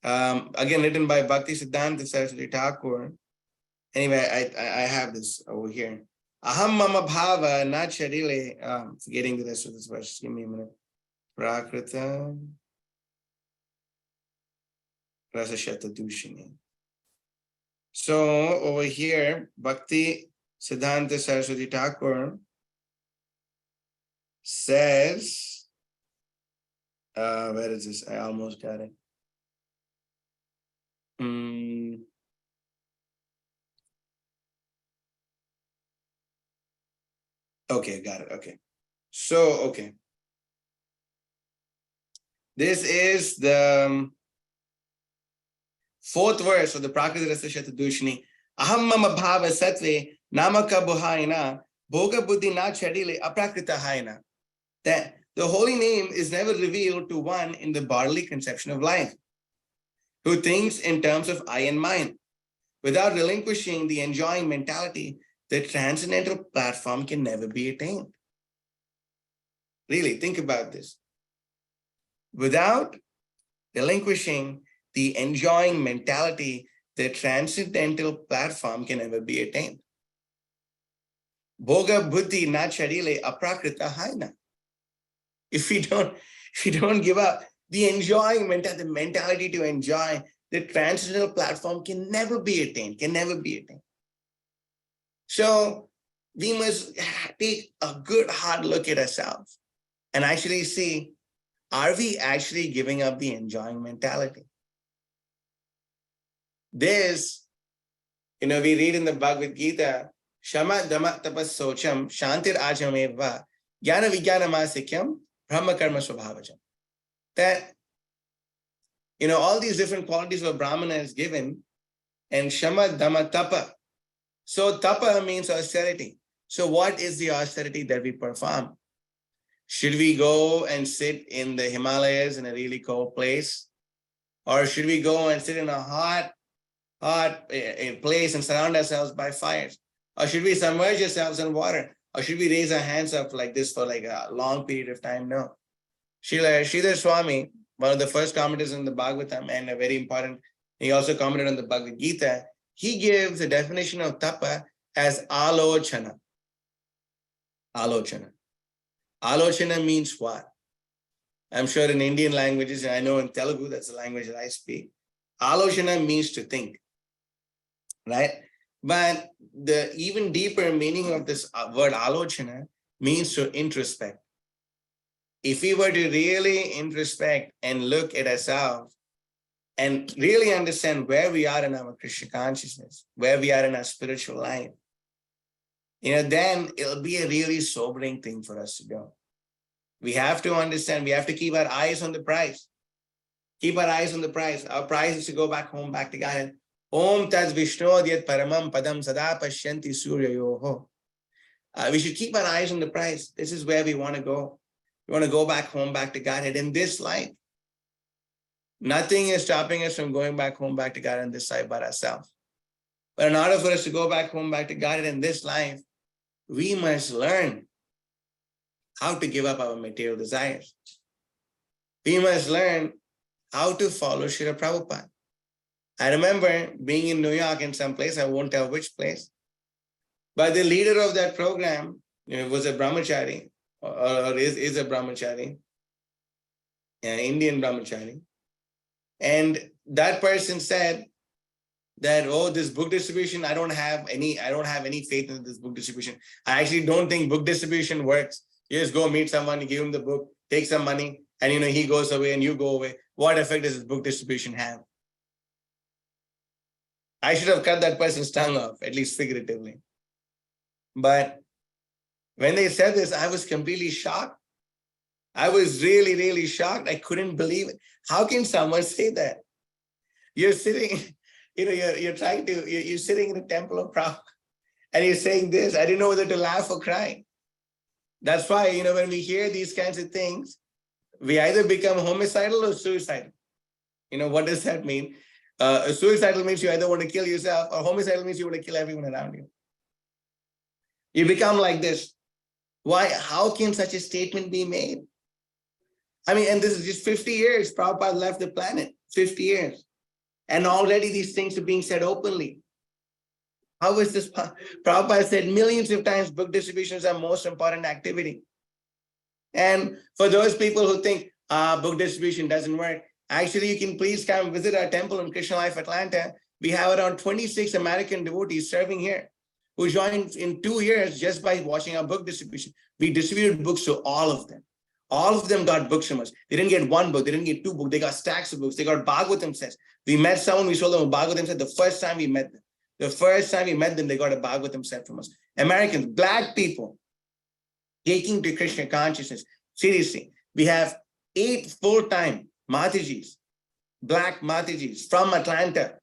again written by Bhaktisiddhanta Saraswati Thakur. Anyway, I have this over here. Aham mama bhava na charile. Forgetting the rest of this verse. Give me a minute. Prakrita Rasa Shatadushine. So over here, Bhakti Siddhanta Saraswati Thakur says, where is this? I almost got it. Okay, got it. Okay. So, okay. This is the fourth verse of the Prakriti Rasa Shatadushini. Aham mama bhava satve namaka buhaina bhoga buddhi na chadile aprakrita haina. That the holy name is never revealed to one in the bodily conception of life, who thinks in terms of I and mine. Without relinquishing the enjoying mentality, the transcendental platform can never be attained. Really, think about this. Without relinquishing the enjoying mentality, the transcendental platform can never be attained. Bhoga buddhi na charile aprakrita haina. If we don't give up the enjoying mentality, the mentality to enjoy, the transcendental platform can never be attained, So we must take a good hard look at ourselves and actually see, are we actually giving up the enjoying mentality? This, we read in the Bhagavad Gita, Shama Dhamma Tapas Socham Shantir Ajameva Jnana Vijnana Masikyam Brahma Karma Swabhavajam. That, all these different qualities of Brahmana is given, and Shama Dhamma Tapa. So Tapa means austerity. So what is the austerity that we perform? Should we go and sit in the Himalayas in a really cold place? Or should we go and sit in a hot place and surround ourselves by fires? Or should we submerge ourselves in water? Or should we raise our hands up like this for like a long period of time? No. Sridhar Swami, one of the first commentators in the Bhagavatam and a very important, he also commented on the Bhagavad Gita. He gives the definition of tapa as alochana. Alochana. Alochana means what? I'm sure in Indian languages, and I know in Telugu, that's the language that I speak. Alochana means to think, right? But the even deeper meaning of this word alochana means to introspect. If we were to really introspect and look at ourselves and really understand where we are in our Krishna consciousness, where we are in our spiritual life, then it'll be a really sobering thing for us to do. We have to understand, we have to keep our eyes on the prize. Keep our eyes on the prize. Our prize is to go back home, back to God. Om Tad Vishnodhyat Paramam Padam Sada Pashyanti Surya Yoho. We should keep our eyes on the prize. This is where we want to go. We want to go back home, back to Godhead in this life. Nothing is stopping us from going back home, back to God in this life but ourselves. But in order for us to go back home, back to God in this life, we must learn how to give up our material desires. We must learn how to follow Srila Prabhupada. I remember being in New York in some place, I won't tell which place, but the leader of that program was a brahmachari, or is a brahmachari. Indian brahmachari. And that person said that, oh, this book distribution, I don't have any faith in this book distribution. I actually don't think book distribution works. You just go meet someone, you give him the book, take some money, and he goes away and you go away. What effect does this book distribution have? I should have cut that person's tongue off, at least figuratively. But when they said this, I was completely shocked. I was really, really shocked. I couldn't believe it. How can someone say that? You're sitting, you're sitting in the temple of Prabhupada and you're saying this. I didn't know whether to laugh or cry. That's why, when we hear these kinds of things, we either become homicidal or suicidal. What does that mean? Suicidal means you either want to kill yourself, or homicidal means you want to kill everyone around you. You become like this. Why? How can such a statement be made? I mean, and this is just 50 years. Prabhupada left the planet, 50 years. And already these things are being said openly. How is this? Prabhupada said millions of times book distributions are most important activity. And for those people who think book distribution doesn't work, actually, you can please come visit our temple in Krishna Life, Atlanta. We have around 26 American devotees serving here who joined in 2 years just by watching our book distribution. We distributed books to all of them. All of them got books from us. They didn't get one book. They didn't get two books. They got stacks of books. They got Bhagavatam sets. We met someone, we sold them a Bhagavatam set the first time we met them. The first time we met them, they got a Bhagavatam set from us. Americans, Black people, taking to Krishna consciousness. Seriously, we have 8 full-time Matajis, Black Matajis from Atlanta.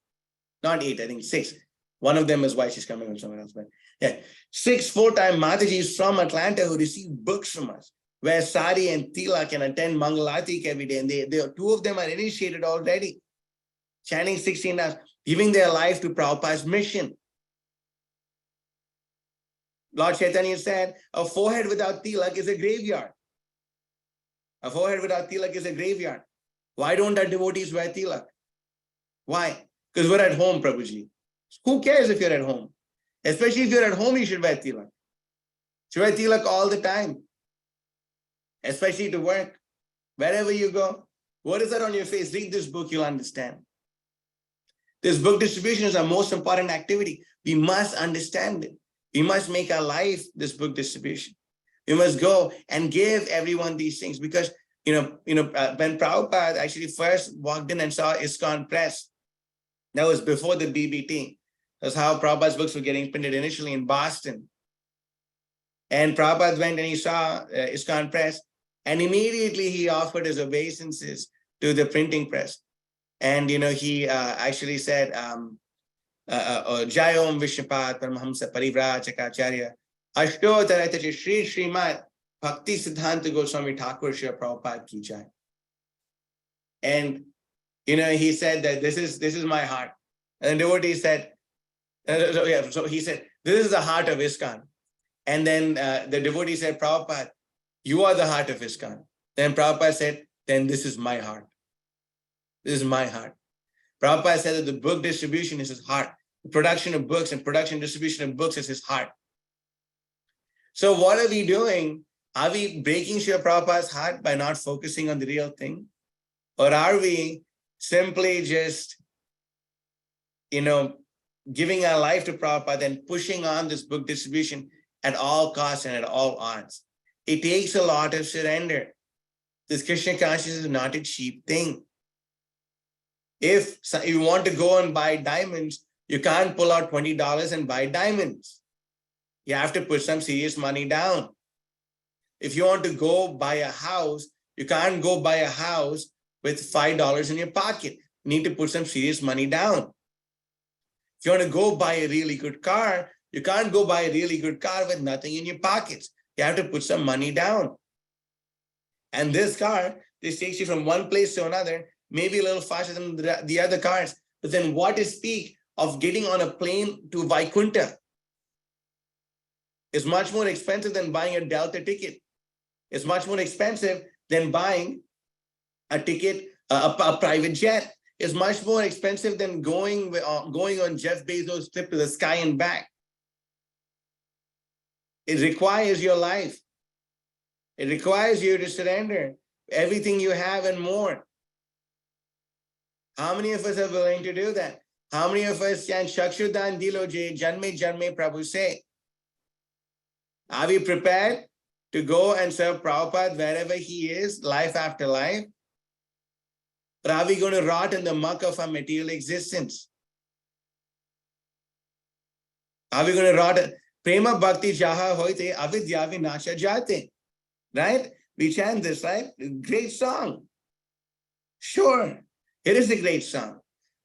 Not 8, I think 6. One of them is why she's coming from somewhere else. But yeah, 6 full-time Matajis from Atlanta who receive books from us, where Sari and Tila can attend Mangalartik every day. And they 2 of them are initiated already, chanting 16 hours, giving their life to Prabhupada's mission. Lord Chaitanya said, a forehead without tilak is a graveyard. A forehead without tilak is a graveyard. Why don't our devotees wear tilak? Why? Because we're at home, Prabhuji. Who cares if you're at home? Especially if you're at home, you should wear tilak. You should wear tilak all the time. Especially to work. Wherever you go, what is that on your face? Read this book, you'll understand. This book distribution is our most important activity. We must understand it. We must make our life this book distribution. We must go and give everyone these things because, when Prabhupada actually first walked in and saw ISKCON Press, that was before the BBT. That's how Prabhupada's books were getting printed initially in Boston. And Prabhupada went and he saw ISKCON Press, and immediately he offered his obeisances to the printing press. And, he actually said, Jai Om Vishnupat Paramahamsa Parivrajaka Ashto Taratachi Shri Srimat Bhakti Siddhanta Goswami Thakur Shri Prabhupada Ki Jai. And, he said that this is my heart. And the devotee said, so he said, this is the heart of ISKCON. And then the devotee said, Prabhupada, you are the heart of ISKCON. Then Prabhupada said, then this is my heart. This is my heart. Prabhupada said that the book distribution is his heart. The production of books and production distribution of books is his heart. So what are we doing? Are we breaking Srila Prabhupada's heart by not focusing on the real thing? Or are we simply just, giving our life to Prabhupada and pushing on this book distribution at all costs and at all odds? It takes a lot of surrender. This Krishna consciousness is not a cheap thing. If you want to go and buy diamonds, you can't pull out $20 and buy diamonds. You have to put some serious money down. If you want to go buy a house, you can't go buy a house with $5 in your pocket. You need to put some serious money down. If you want to go buy a really good car, you can't go buy a really good car with nothing in your pockets. You have to put some money down. And this car, this takes you from one place to another, maybe a little faster than the other cars. But then what is speak of getting on a plane to Vaikuntha? It's much more expensive than buying a Delta ticket. It's much more expensive than buying a ticket, a private jet. It's much more expensive than going on Jeff Bezos' trip to the sky and back. It requires your life. It requires you to surrender. everything you have and more. How many of us are willing to do that? How many of us can Shakshudan Diloje Janme Janme Prabhu say? Are we prepared to go and serve Prabhupada wherever he is, life after life? Or are we going to rot in the muck of our material existence? Are we going to rot? Prema Bhakti Jaha Hoite Avidya Vinasha Jate. Right? We chant this, right? Great song. Sure, it is a great song.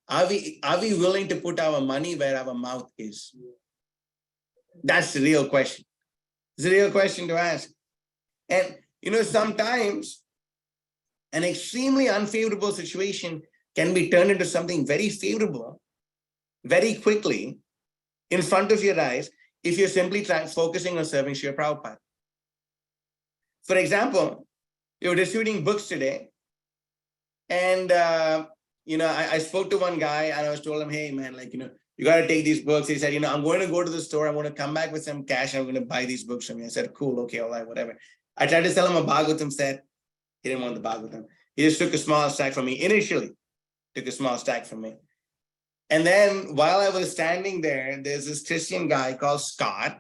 Are we willing to put our money where our mouth is? That's the real question. It's a real question to ask. And sometimes an extremely unfavorable situation can be turned into something very favorable very quickly in front of your eyes if you're simply focusing on serving Srila Prabhupada. For example, you're distributing books today, and I spoke to one guy and I was told him, hey man, you got to take these books. He said, I'm going to go to the store. I'm going to come back with some cash. I'm going to buy these books from you. I said, cool, okay, all right, whatever. I tried to sell him a Bhagavatam set. He didn't want the Bhagavatam. He just took a small stack from me. Initially, took a small stack from me. And then while I was standing there, there's this Christian guy called Scott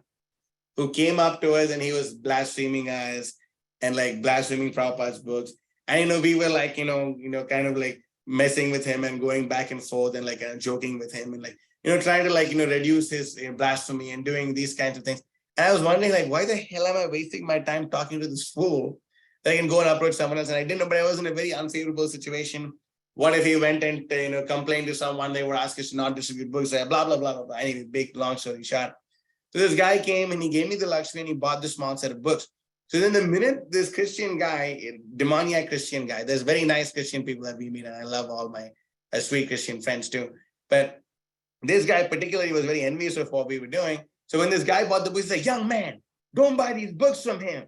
who came up to us and he was blaspheming us and blaspheming Prabhupada's books. And, we were kind of messing with him and going back and forth and joking with him and trying to reduce his blasphemy and doing these kinds of things. And I was wondering why the hell am I wasting my time talking to this fool that I can go and approach someone else? And I didn't know, but I was in a very unfavorable situation. What if he went and complained to someone, they were asked us to not distribute books, blah, blah, blah, blah, blah. Anyway, big, long story short. So this guy came and he gave me the Lakshmi and he bought this small set of books. So then the minute this Christian guy, demoniac Christian guy, there's very nice Christian people that we meet, and I love all my sweet Christian friends too. But this guy particularly was very envious of what we were doing. So when this guy bought the books, he's like, young man, don't buy these books from him.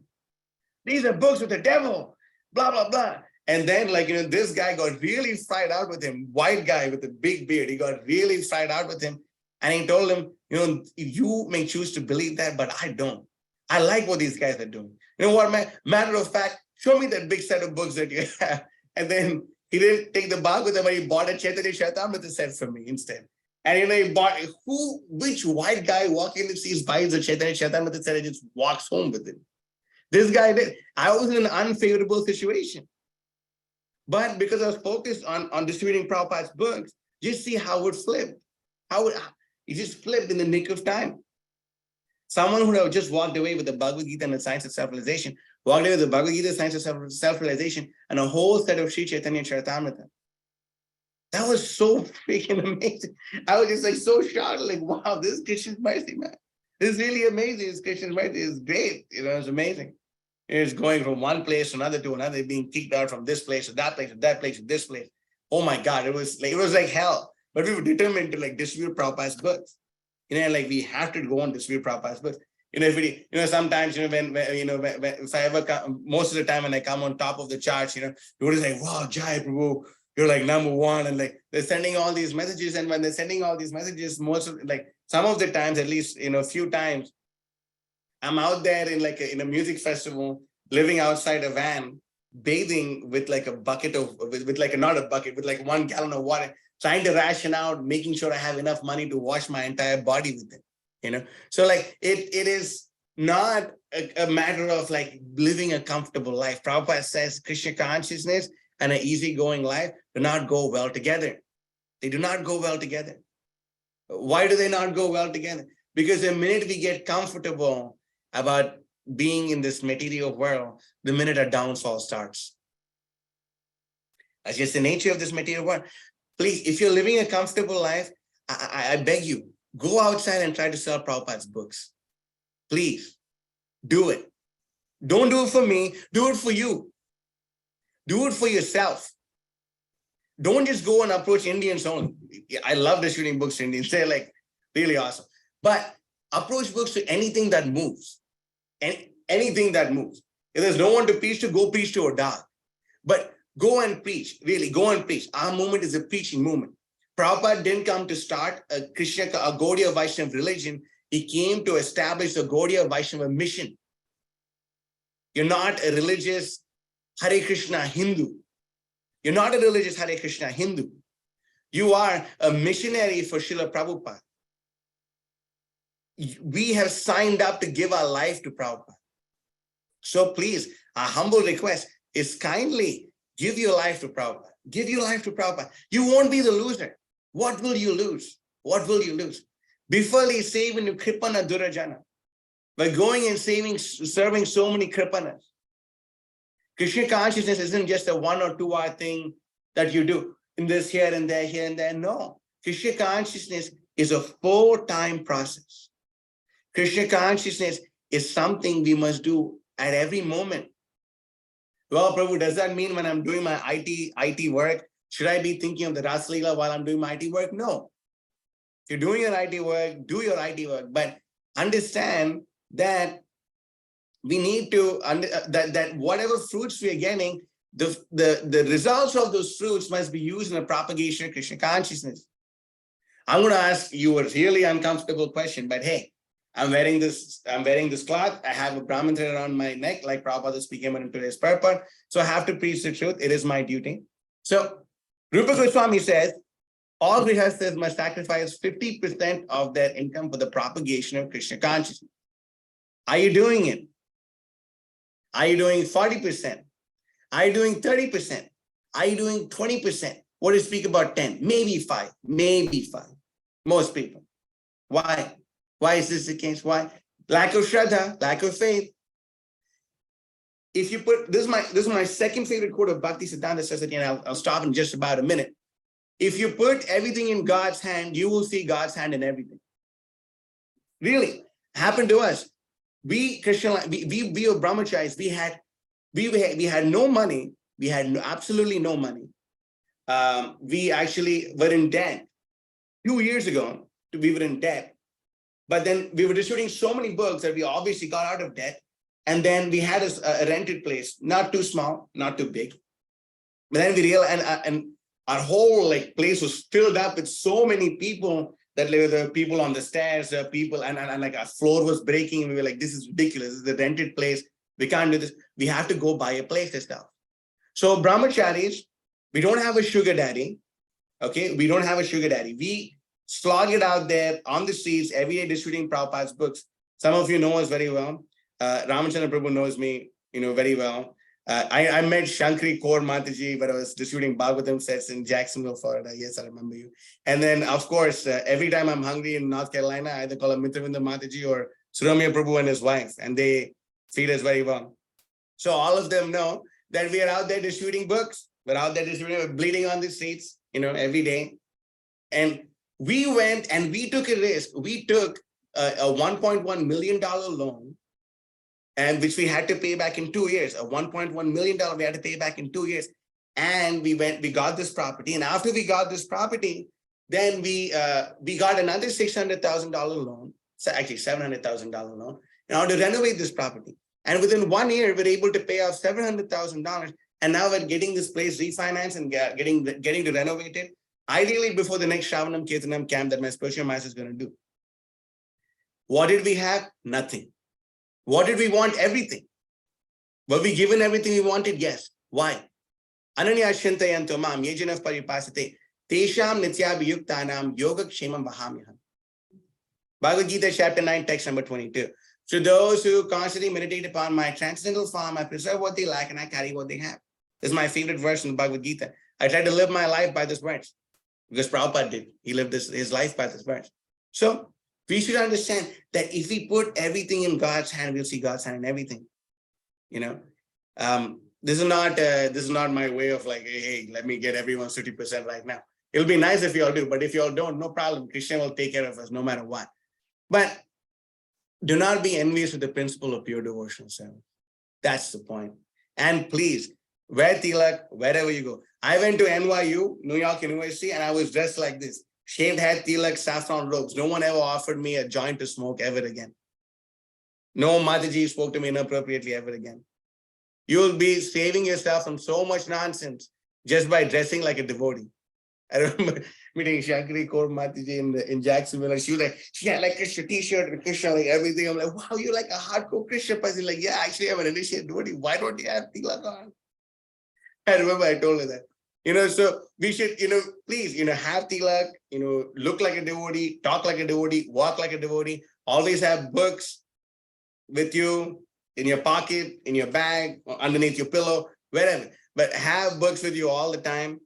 These are books with the devil, blah, blah, blah. And then this guy got really fried out with him, white guy with a big beard. He got really fried out with him. And he told him, you may choose to believe that, but I don't. I like what these guys are doing. You know what, man? Matter of fact, show me that big set of books that you have. And then he didn't take the Bhagavatam, but he bought a Chaitanya Charitamrita set for me instead. And he bought which white guy walking in the seas buys a Chaitanya Charitamrita set and just walks home with it? This guy did. I was in an unfavorable situation. But because I was focused on distributing Prabhupada's books, just see how it flipped. It just flipped in the nick of time. Someone who would have just walked away with the Bhagavad Gita and the Science of Self-Realization, walked away with the Bhagavad Gita, Science of Self-Realization, and a whole set of Sri Chaitanya Charitamrita. That was so freaking amazing. I was just so shocked, wow, this is Krishna's mercy, man. This is really amazing. This Krishna's mercy is great. It's amazing. It's going from one place to another, being kicked out from this place to that place, to that place, to this place. Oh my God, it was like hell. But we were determined to distribute Prabhupada's books. We have to go and distribute Prabhupada's books. Sometimes, if I ever come, most of the time when I come on top of the charts, you're just wow, Jai Prabhu, you're number one. And they're sending all these messages. And when they're sending all these messages, some of the times, at least, a few times, I'm out there in a music festival, living outside a van, bathing with a bucket of, not a bucket, with 1 gallon of water, trying to ration out, making sure I have enough money to wash my entire body with it, So it is not a matter of living a comfortable life. Prabhupada says Krishna consciousness and an easygoing life do not go well together. They do not go well together. Why do they not go well together? Because the minute we get comfortable about being in this material world, the minute a downfall starts. That's just the nature of this material world. Please, if you're living a comfortable life, I beg you, go outside and try to sell Prabhupada's books. Please, do it. Don't do it for me, do it for you. Do it for yourself. Don't just go and approach Indians only. I love distributing books to Indians. They're really awesome. But approach books to anything that moves. Anything that moves. If there's no one to preach to, go preach to a dog. But go and preach, really, go and preach. Our movement is a preaching movement. Prabhupada didn't come to start a Gaudiya Vaishnava religion. He came to establish the Gaudiya Vaishnava mission. You're not a religious Hare Krishna Hindu. You're not a religious Hare Krishna Hindu. You are a missionary for Srila Prabhupada. We have signed up to give our life to Prabhupada. So please, our humble request is kindly give your life to Prabhupada. Give your life to Prabhupada. You won't be the loser. What will you lose? What will you lose? Bifali saving Kripana Durajana. By going and serving so many Kripanas. Krishna consciousness isn't just a 1 or 2 hour thing that you do in this here and there, here and there. No. Krishna consciousness is a full-time process. Krishna consciousness is something we must do at every moment. Well, Prabhu, does that mean when I'm doing my IT work, should I be thinking of the Ras Leela while I'm doing my IT work? No. If you're doing your IT work, do your IT work. But understand that we need to, that whatever fruits we are getting, the results of those fruits must be used in the propagation of Krishna consciousness. I'm going to ask you a really uncomfortable question, but hey, I'm wearing this cloth. I have a Brahman thread around my neck, like Prabhupada is speaking about in today's purport. So I have to preach the truth. It is my duty. So Rupa Goswami says, all grihasthas must sacrifice 50% of their income for the propagation of Krishna consciousness. Are you doing it? Are you doing 40%? Are you doing 30%? Are you doing 20%? What do you speak about 10? Maybe 5. Maybe 5. Most people. Why? Why is this the case? Why? Lack of shraddha, lack of faith. If you put, this is my second favorite quote of Bhakti Siddhanta Saraswati, and I'll stop in just about a minute. If you put everything in God's hand, you will see God's hand in everything. Really, happened to us. We Krishna, we were brahmacharis. We had no money. We had absolutely no money. We actually were in debt. 2 years ago, we were in debt. But then we were distributing so many books that we obviously got out of debt. And then we had a rented place, not too small, not too big. But then we realized, and our whole place was filled up with so many people that there were people on the stairs, people, and like our floor was breaking. And we were like, this is ridiculous. This is a rented place. We can't do this. We have to go buy a place and stuff. So brahmacharis, we don't have a sugar daddy. Okay, we don't have a sugar daddy. We slog it out there on the streets every day distributing Prabhupada's books. Some of you know us very well. Ramachandra Prabhu knows me, very well. I met Shankari Kaur Mataji, but I was distributing Bhagavatam sets in Jacksonville, Florida. Yes, I remember you. And then, of course, every time I'm hungry in North Carolina, I either call him Mitravinda Mataji or Suramya Prabhu and his wife, and they feed us very well. So all of them know that we are out there distributing books. We're out there distributing, bleeding on the streets, every day. And we went and we took a risk. We took a $1.1 million loan, and which we had to pay back in 2 years. A $1.1 million we had to pay back in 2 years. And we got this property. And after we got this property, then we got another $600,000 loan. So actually $700,000 loan in order to renovate this property. And within 1 year, we're able to pay off $700,000. And now we're getting this place refinanced and getting to renovate it. Ideally, before the next Shravanam Kirtanam camp that my spiritual master is going to do. What did we have? Nothing. What did we want? Everything. Were we given everything we wanted? Yes. Why? Ananya Shintayanto Mam Yejanav Paripasate Tesham Nityabhiyuktanam Yoga Kshemam Vahamyaham. Bhagavad Gita chapter 9, text number 22. To those who constantly meditate upon my transcendental form, I preserve what they lack and I carry what they have. This is my favorite verse in the Bhagavad Gita. I try to live my life by this verse. Because Prabhupada did. He lived his life by this verse. So we should understand that if we put everything in God's hand, we'll see God's hand in everything. This is not my way of hey, let me get everyone 50% right now. It'll be nice if you all do, but if you all don't, no problem. Krishna will take care of us no matter what. But do not be envious of the principle of pure devotional service. That's the point. And please, wear tilak wherever you go. I went to NYU, New York University, and I was dressed like this. Shaved head, tilak, saffron robes. No one ever offered me a joint to smoke ever again. No Mataji spoke to me inappropriately ever again. You'll be saving yourself from so much nonsense just by dressing like a devotee. I remember meeting Shankari Kaur Mataji in Jacksonville, and she had like a t-shirt and Krishna, like everything. I'm like, wow, you're like a hardcore Krishna person. Like, yeah, actually I'm an initiate devotee. Why don't you have tilak on? I remember I told her that. So we should, please, have tilak, look like a devotee, talk like a devotee, walk like a devotee, always have books with you in your pocket, in your bag, or underneath your pillow, wherever. But have books with you all the time.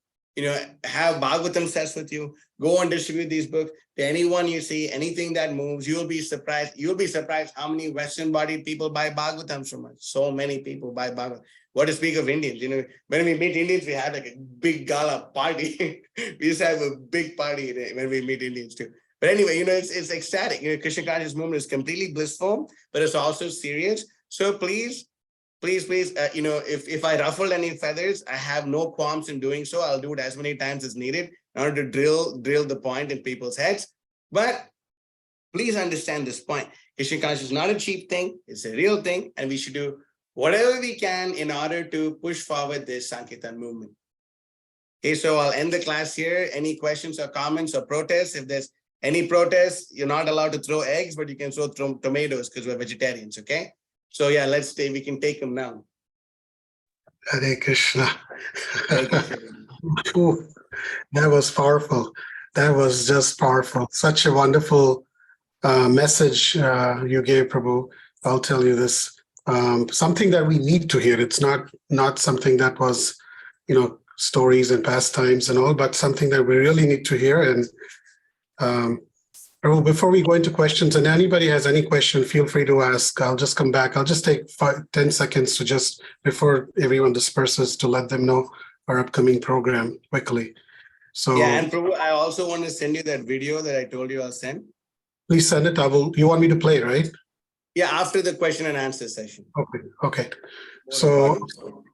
Have Bhagavatam sets with you. Go and distribute these books to anyone you see, anything that moves. You'll be surprised. You'll be surprised how many Western-bodied people buy Bhagavatams from us. So many people buy Bhagavatam. What to speak of Indians? When we meet Indians, we have like a big gala party. We used to have a big party when we meet Indians too. But anyway, it's ecstatic. Krishna conscious movement is completely blissful, but it's also serious. So please, if I ruffled any feathers, I have no qualms in doing so. I'll do it as many times as needed in order to drill the point in people's heads. But please understand this point. Krishna consciousness is not a cheap thing. It's a real thing. And we should do whatever we can in order to push forward this Sankirtan movement. Okay, so I'll end the class here. Any questions or comments or protests? If there's any protests, you're not allowed to throw eggs, but you can throw tomatoes because we're vegetarians, okay? So yeah, we can take them now. Hare Krishna. Hare Krishna. Ooh, that was powerful. That was just powerful. Such a wonderful message you gave, Prabhu. I'll tell you this. Something that we need to hear. It's not something that was, stories and pastimes and all, but something that we really need to hear. And Prabhu, before we go into questions, and anybody has any question, feel free to ask. I'll just come back. I'll just take 10 seconds to just, before everyone disperses, to let them know our upcoming program quickly. So yeah, and Prabhu, I also want to send you that video that I told you I'll send. Please send it. You want me to play, right? Yeah, after the question and answer session. Okay. So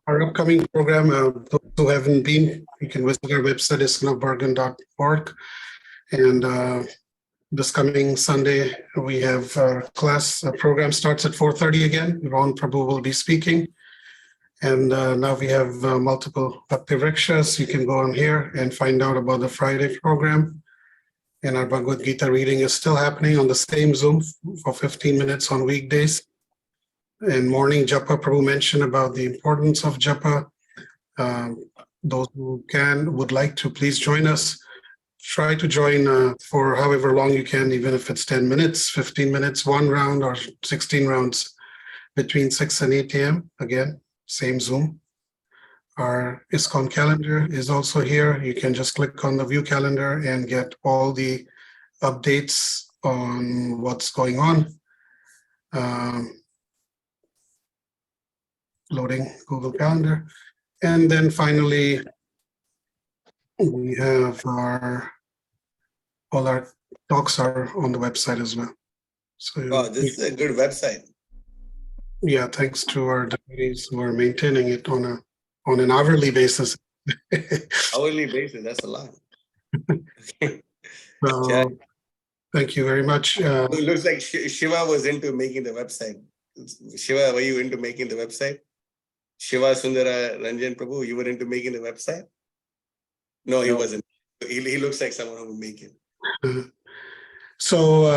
our upcoming program, those who haven't been, you can visit our website, iskanofbergen.org. And this coming Sunday, we have our class program starts at 4:30 again. Ron Prabhu will be speaking. And now we have multiple Bhakti Vrikshas. You can go on here and find out about the Friday program. And our Bhagavad Gita reading is still happening on the same Zoom for 15 minutes on weekdays. And morning Japa, Prabhu mentioned about the importance of Japa. Those who would like to, please join us. Try to join for however long you can, even if it's 10 minutes, 15 minutes, one round or 16 rounds between 6 and 8 a.m. Again, same Zoom. Our ISKCON calendar is also here. You can just click on the view calendar and get all the updates on what's going on. Loading Google Calendar. And then finally, we have all our talks are on the website as well. So this is a good website. Yeah, thanks to our devotees who are maintaining it on an hourly basis. Hourly basis, that's a lot. So, yeah. Thank you very much. It looks like Shiva was into making the website. Shiva, were you into making the website? Shiva Sundara Ranjan Prabhu, you were into making the website? No, he wasn't. He looks like someone who would make it. So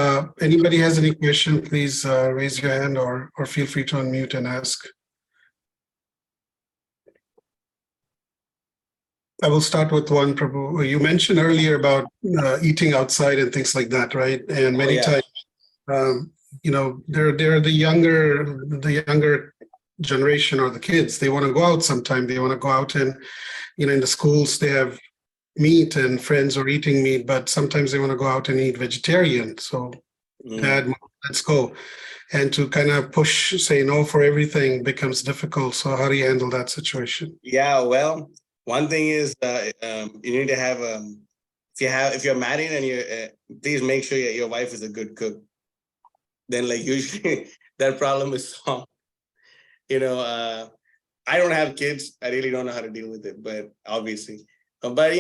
anybody has any question, please raise your hand or feel free to unmute and ask. I will start with one, Prabhu. You mentioned earlier about eating outside and things like that, right? And many times, they're the younger generation or the kids. They want to go out sometime. They want to go out and, in the schools they have meat and friends are eating meat, but sometimes they want to go out and eat vegetarian. So, Dad, let's go. And to kind of say no for everything becomes difficult. So how do you handle that situation? Yeah, well, one thing is you need to have if you're married and please make sure your wife is a good cook. Then usually that problem is solved. I don't have kids. I really don't know how to deal with it, but obviously, but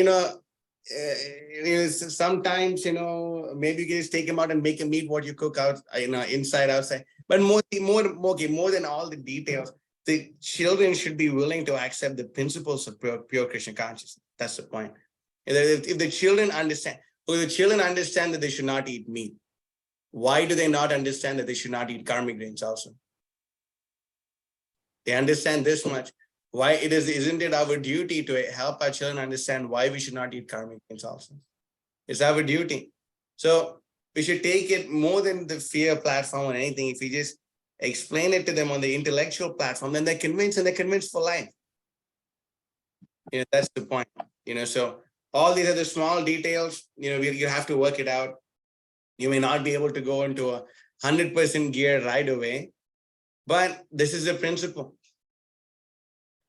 sometimes maybe you can just take them out and make them eat what you cook out, inside, outside. But more than all the details, the children should be willing to accept the principles of pure Krishna consciousness. That's the point. If the children understand, that they should not eat meat, why do they not understand that they should not eat karmic grains also? They understand this much. Why isn't it our duty to help our children understand why we should not eat karmic grains also? It's our duty. So we should take it more than the fear platform or anything. If we just explain it to them on the intellectual platform, then they're convinced, and they're convinced for life. That's the point. So all these are the small details. You have to work it out. You may not be able to go into a 100% gear right away, but this is the principle.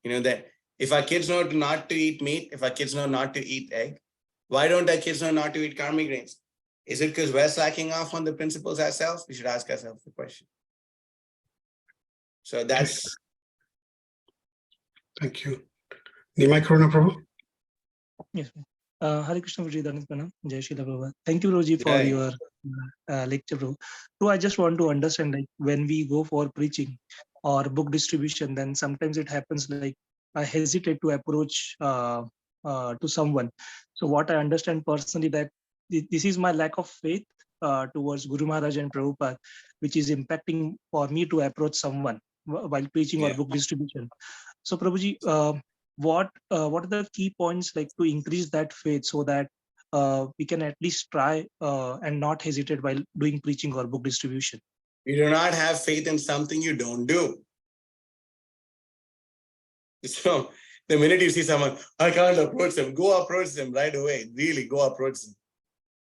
That if our kids know not to eat meat, if our kids know not to eat egg, why don't our kids know not to eat karmic grains? Is it because we're slacking off on the principles ourselves? We should ask ourselves the question. So that's. Thank you. Nimai Karuna Prabhu. Yes. Hare Krishna Prabhuji, Dhanit Pranam, Jai Srila Prabhupada. Thank you, Prabhuji, for your lecture, Prabhu. So I just want to understand, like when we go for preaching or book distribution, then sometimes it happens like I hesitate to approach to someone. So what I understand personally that this is my lack of faith towards Guru Maharaj and Prabhupada, which is impacting for me to approach someone while preaching or book distribution. So Prabhuji, what are the key points like to increase that faith so that we can at least try and not hesitate while doing preaching or book distribution? You do not have faith in something you don't do. So the minute you see someone, I can't approach them, go approach them right away. Really, go approach them.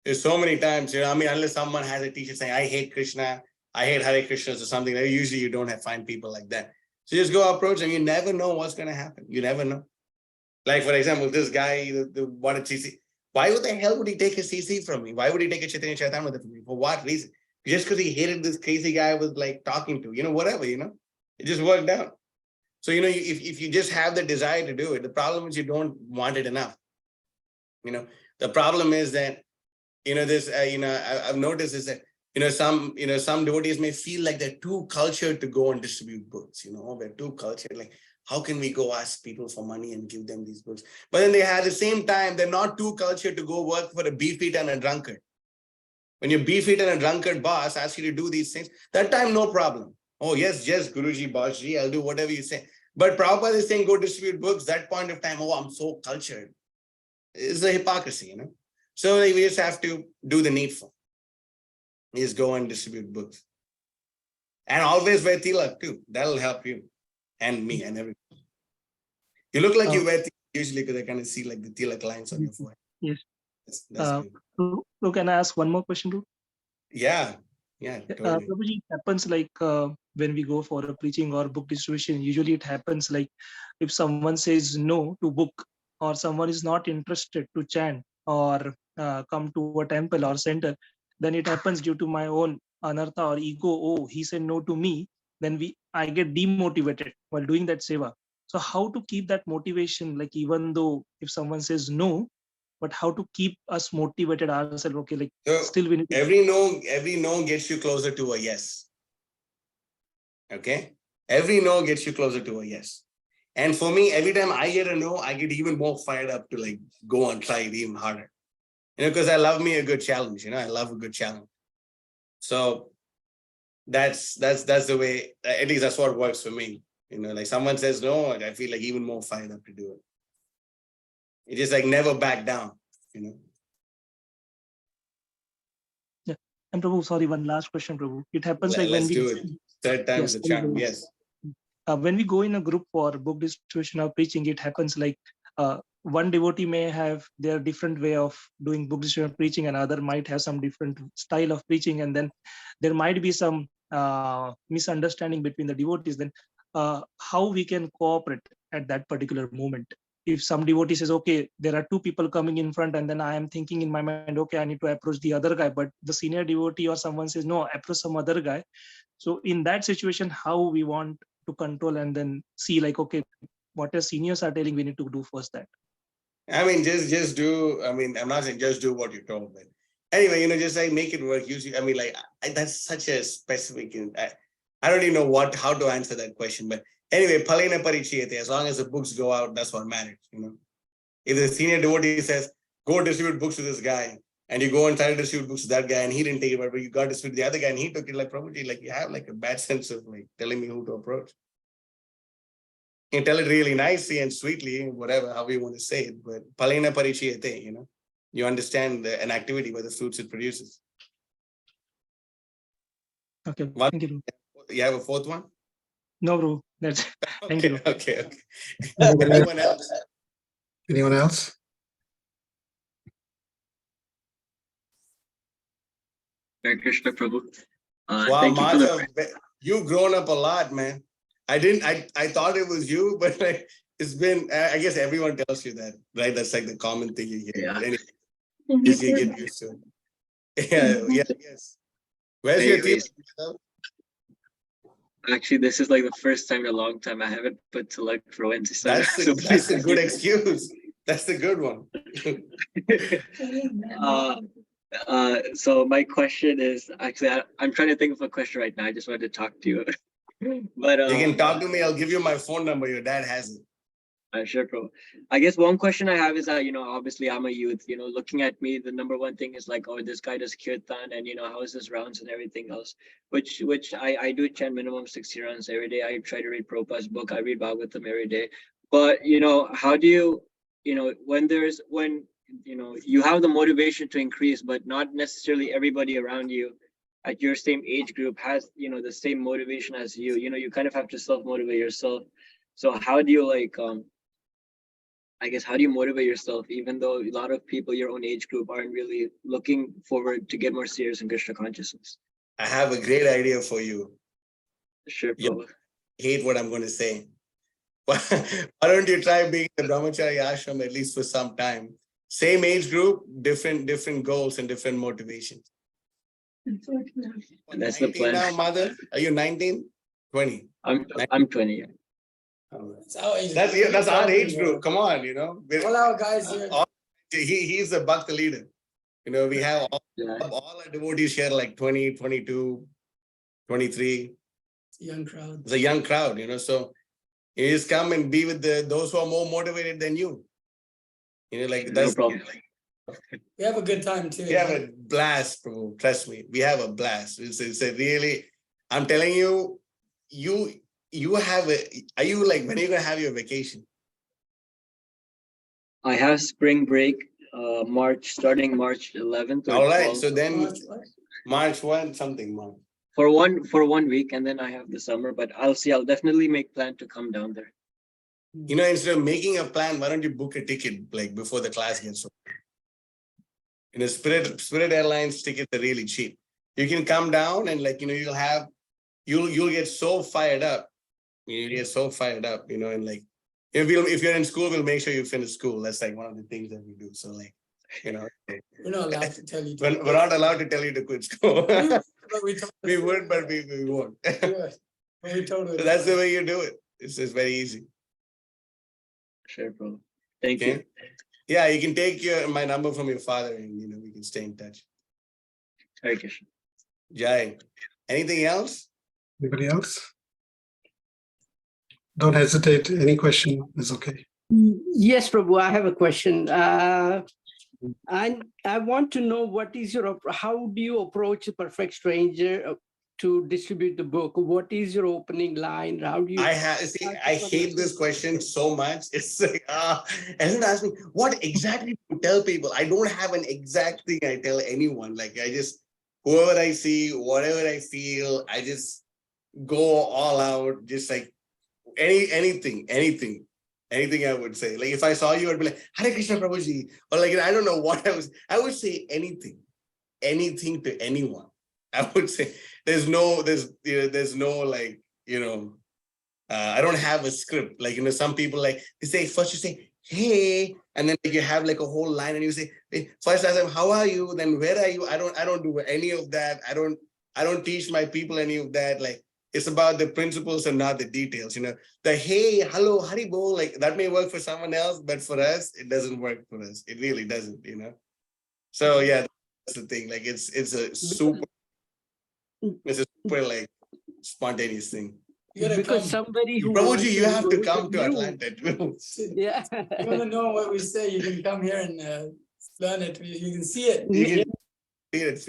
There's so many times, unless someone has a t-shirt saying, I hate Krishna, I hate Hare Krishnas or something, usually you don't find people like that. So just go approach them. You never know what's going to happen. You never know. Like, for example, this guy, the wanted CC. Why the hell would he take a CC from me? Why would he take a Chaitanya Charitamrita from me? For what reason? Just because he hated this crazy guy I was like talking to, whatever, it just worked out. So, if you just have the desire to do it, the problem is you don't want it enough. The problem is that, I've noticed is that, some devotees may feel like they're too cultured to go and distribute books, they're too cultured. Like, how can we go ask people for money and give them these books? But then they at the same time, they're not too cultured to go work for a beefeater and a drunkard. When your beefeater and a drunkard boss asks you to do these things, that time, no problem. Oh, yes, Guruji, Bossji, I'll do whatever you say. But Prabhupada is saying, go distribute books. That point of time, oh, I'm so cultured. It's a hypocrisy, So we just have to do the needful. Just go and distribute books. And always wear tilak too. That'll help you and me and everyone. You look like you wear tilak usually because I kind of see like the tilak lines on your forehead. Yes. That's so can I ask one more question, too? Yeah. Totally. Prabhuji, it happens like when we go for a preaching or book distribution, usually it happens like if someone says no to book or someone is not interested to chant or come to a temple or center, then it happens due to my own anartha or ego. Oh, he said no to me. Then I get demotivated while doing that seva. So how to keep that motivation? Like even though if someone says no, but how to keep us motivated ourselves? Okay, like so still we need to... every no gets you closer to a yes. Okay, every no gets you closer to a yes. And for me, every time I get a no, I get even more fired up to like go and try it even harder. Because I love me a good challenge. I love a good challenge. So that's the way. At least that's what works for me. Like someone says no, I feel like even more fired up to do it. It just like never back down. Yeah. And Prabhu, sorry, one last question, Prabhu. It happens like Let's when do it. Third time is the charm. Yes. When we go in a group for book distribution or preaching, it happens like one devotee may have their different way of doing book distribution preaching, and other might have some different style of preaching, and then there might be some misunderstanding between the devotees. Then how we can cooperate at that particular moment? If some devotee says, okay, there are two people coming in front, and then I am thinking in my mind, okay, I need to approach the other guy, but the senior devotee or someone says, no, approach some other guy. So in that situation, how we want to control and then see like, okay, what the seniors are telling, we need to do first that. I mean, just do, I'm not saying just do what you're told, but anyway, just like make it work. Usually, that's such a specific, I don't even know how to answer that question, but anyway, Palena Parichiyate, as long as the books go out, that's what matters, If the senior devotee says, go distribute books to this guy, and you go and try to distribute books to that guy, and he didn't take it, but you got to distribute the other guy, and he took it, like, probably, like, you have, like, a bad sense of, like, telling me who to approach. You tell it really nicely and sweetly, whatever, however you want to say it. But palena parichayate, you understand an activity by the fruits it produces. Okay, One, thank you. you have a fourth one? No, bro. That's thank you. Okay. Anybody Anyone else? Anyone else? Hare Krishna Prabhu. Wow, Thank you for Martha, you've grown up a lot, man. I thought it was you, but like it's been, I guess everyone tells you that, right? That's like the common thing you hear. Yeah. But anyway, just you get used to it. Yeah, yes. Where's your team? Actually, this is like the first time in a long time I haven't put tilak for Wednesday. So That's a good excuse. That's the good one. So my question is actually, I'm trying to think of a question right now. I just wanted to talk to you. But You can talk to me. I'll give you my phone number. Your dad has it. Sure, bro. I guess one question I have is that, obviously I'm a youth, looking at me, the number one thing is like, oh, this guy does kirtan and, how's his rounds and everything else, which I do chant minimum 60 rounds every day. I try to read Prabhupada's book. I read Bhagavatam every day. But, how do you, when you have the motivation to increase, but not necessarily everybody around you at your same age group has, the same motivation as you, you kind of have to self-motivate yourself. So how do you how do you motivate yourself, even though a lot of people your own age group aren't really looking forward to get more serious in Krishna consciousness? I have a great idea for you. Sure, You hate what I'm going to say. Why don't you try being in the Brahmacharya ashram at least for some time? Same age group, different goals and different motivations. That's the plan. Now, mother, are you 19? 20? I'm 20. Yeah. That's our age group. Come on, All our guys here. He's the Bhakta leader. We have all our devotees here like 20, 22, 23. It's a young crowd. It's a young crowd, so you just come and be with those who are more motivated than you. That's no problem. We have a good time too. We have a blast, bro. Trust me. We have a blast. It's a really, I'm telling you, you have are you like, when are you going to have your vacation? I have spring break, starting March 11th. All right. So then March 1, something. For 1 week, and then I have the summer, but I'll see. I'll definitely make plan to come down there. Instead of making a plan, why don't you book a ticket like before the class gets over? Spirit Airlines tickets are really cheap. You can come down and you'll get so fired up. You get so fired up, and like if you're in school, we'll make sure you finish school. That's like one of the things that we do. So like, we're not allowed to tell you. We're not allowed to tell you to quit school. We would, but we won't. So that's the way you do it. It's just very easy. Sure, bro. Thank you. Yeah, you can take my number from your father, and we can stay in touch. Hare Krishna. Jai. Anything else? Anybody else? Don't hesitate. Any question is okay. Yes, Prabhu, I have a question. I want to know how do you approach a perfect stranger to distribute the book? What is your opening line? How do you? I hate this question so much. It's like, and ask me, what exactly to tell people? I don't have an exact thing I tell anyone. Like I just, whoever I see, whatever I feel, I just go all out, just like anything I would say. Like if I saw you, I'd be like, Hare Krishna Prabhuji, or like, I don't know what I would say anything to anyone. I would say there's no like, I don't have a script. Like, some people like, they say, first you say, hey, and then you have like a whole line and you say, hey, first I say, how are you? Then where are you? I don't do any of that. I don't teach my people any of that. Like, it's about the principles and not the details, the hey, hello, Haribo, like that may work for someone else, but for us, it doesn't work for us. It really doesn't, So yeah, that's the thing. Like it's a super like spontaneous thing. Because somebody who Prabhuji, you have to come to Atlanta too. Yeah. You want to know what we say, you can come here and learn it. You can see it.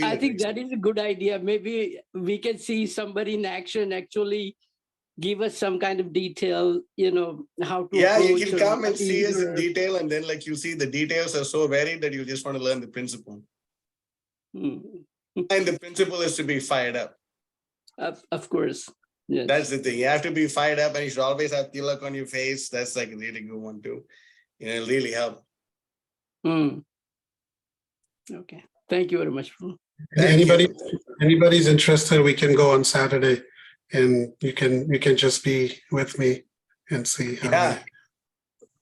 I think that is a good idea. Maybe we can see somebody in action actually give us some kind of detail, how to Yeah, you approach can or come and what see is us in your- detail, and then like you see the details are so varied that you just want to learn the principle. Hmm. And the principle is to be fired up. Of course. Yes. That's the thing. You have to be fired up, and you should always have tilak on your face. That's like a really good one too. It'll really help. Okay. Thank you very much. Thank you. Anybody's interested, we can go on Saturday, and you can just be with me and see how. Yeah.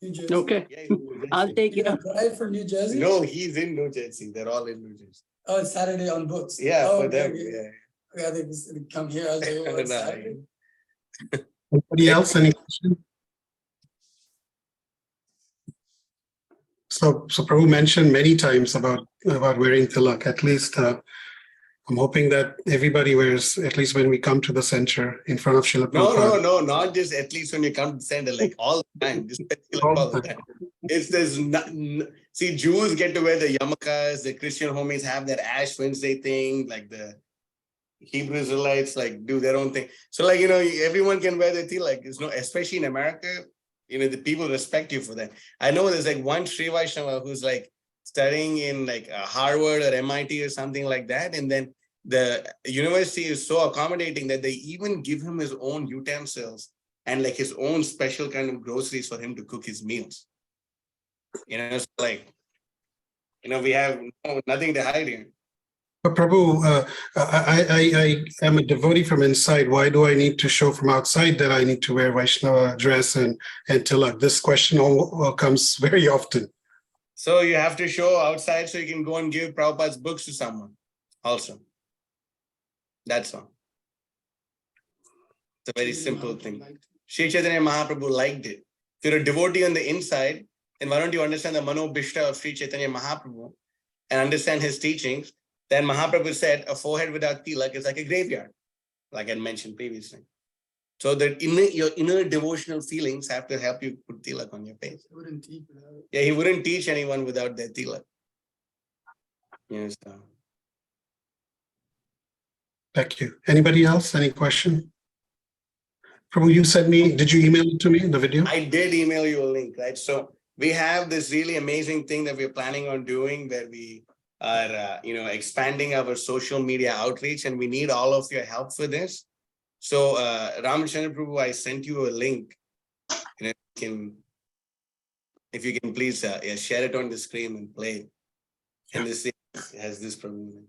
New Jersey. Okay. I'll take You it up. have bride from New Jersey? No, he's in New Jersey. They're all in New Jersey. Oh, it's Saturday on books. Yeah, oh, for okay, them. okay. Yeah. Okay, I think it's gonna come here. I was like, oh, it's No. Saturday. Anybody else? Any question? So Prabhu mentioned many times about wearing tilak. At least I'm hoping that everybody wears, at least when we come to the center in front of Srila Prabhupada. No, not just at least when you come to the center, like all the time. Just all the time. See, Jews get to wear the yarmulkes, the Christian homies have their Ash Wednesday thing, like the Hebrew Israelites like do their own thing. So like, everyone can wear the tilak. It's no, especially in America, the people respect you for that. I know there's like one Sri Vaishnava who's like studying in like Harvard or MIT or something like that. And then the university is so accommodating that they even give him his own utensils and like his own special kind of groceries for him to cook his meals. It's like, we have nothing to hide here. But Prabhu, I am a devotee from inside. Why do I need to show from outside that I need to wear Vaishnava dress and tilak? This question comes very often. So you have to show outside so you can go and give Prabhupada's books to someone also. That's all. It's a very simple thing. Sri Chaitanya Mahaprabhu liked it. If you're a devotee on the inside, then why don't you understand the Mano Bhishta of Sri Chaitanya Mahaprabhu and understand his teachings? Then Mahaprabhu said a forehead without tilak is like a graveyard, like I mentioned previously. So that your inner devotional feelings have to help you put tilak on your face. He wouldn't teach without it. Yeah, he wouldn't teach anyone without their tilak. Yes. Thank you. Anybody else? Any question? Prabhu, you sent me, did you email it to me, the video? I did email you a link, right? So we have this really amazing thing that we're planning on doing where we are, expanding our social media outreach, and we need all of your help for this. So Ramachandra Prabhu, I sent you a link. If you can please share it on the screen and play it. And this has this problem.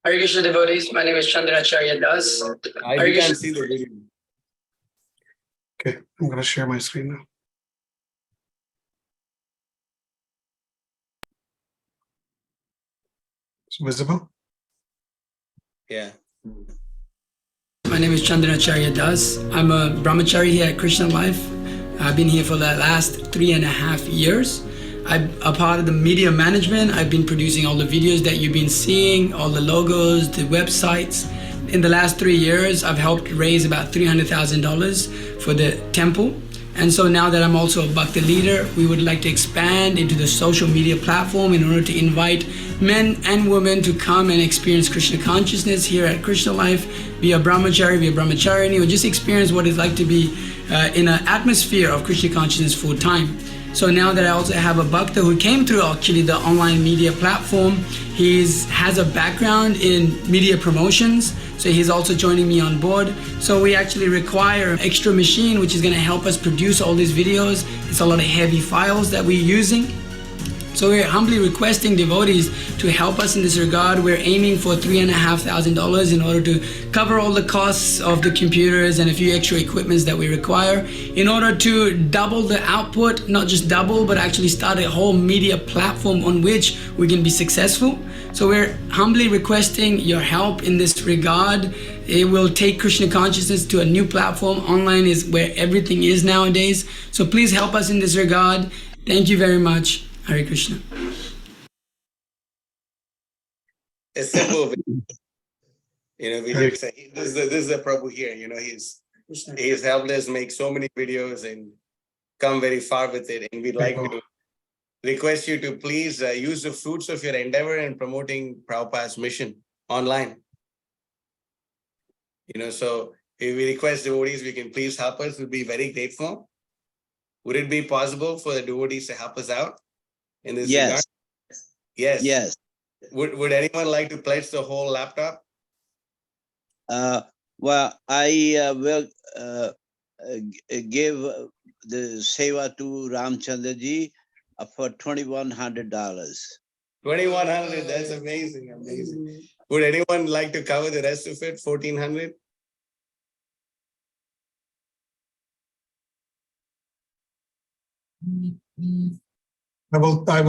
Hare Krishna devotees, my name is Chandracharya Das. I can't see the video. Okay, I'm going to share my screen now. It's visible? Yeah. My name is Chandracharya Das. I'm a brahmachari here at Krishna Life. I've been here for the last 3.5 years. I'm a part of the media management. I've been producing all the videos that you've been seeing, all the logos, the websites. In the last 3 years, I've helped raise about $300,000 for the temple. And so now that I'm also a Bhakti leader, we would like to expand into the social media platform in order to invite men and women to come and experience Krishna consciousness here at Krishna Life, be a brahmachari, be a brahmacharini, or just experience what it's like to be in an atmosphere of Krishna consciousness full time. So now that I also have a Bhakta who came through actually the online media platform, he has a background in media promotions, so he's also joining me on board. So we actually require an extra machine which is going to help us produce all these videos. It's a lot of heavy files that we're using. So we're humbly requesting devotees to help us in this regard. We're aiming for $3,500 in order to cover all the costs of the computers and a few extra equipments that we require in order to double the output, not just double, but actually start a whole media platform on which we can be successful. So we're humbly requesting your help in this regard. It will take Krishna consciousness to a new platform. Online is where everything is nowadays. So please help us in this regard. Thank you very much. Hare Krishna. A simple video. This is the Prabhu here. He's helped us make so many videos and come very far with it. And we'd like to request you to please use the fruits of your endeavor in promoting Prabhupada's mission online. So if we request devotees, we can please help us, we'll be very grateful. Would it be possible for the devotees to help us out in this regard? Yes. Yes. Would anyone like to pledge the whole laptop? Well, I will give the seva to Ramchandra ji for $2,100. 2,100, that's amazing, amazing. Would anyone like to cover the rest of it, 1,400? I will give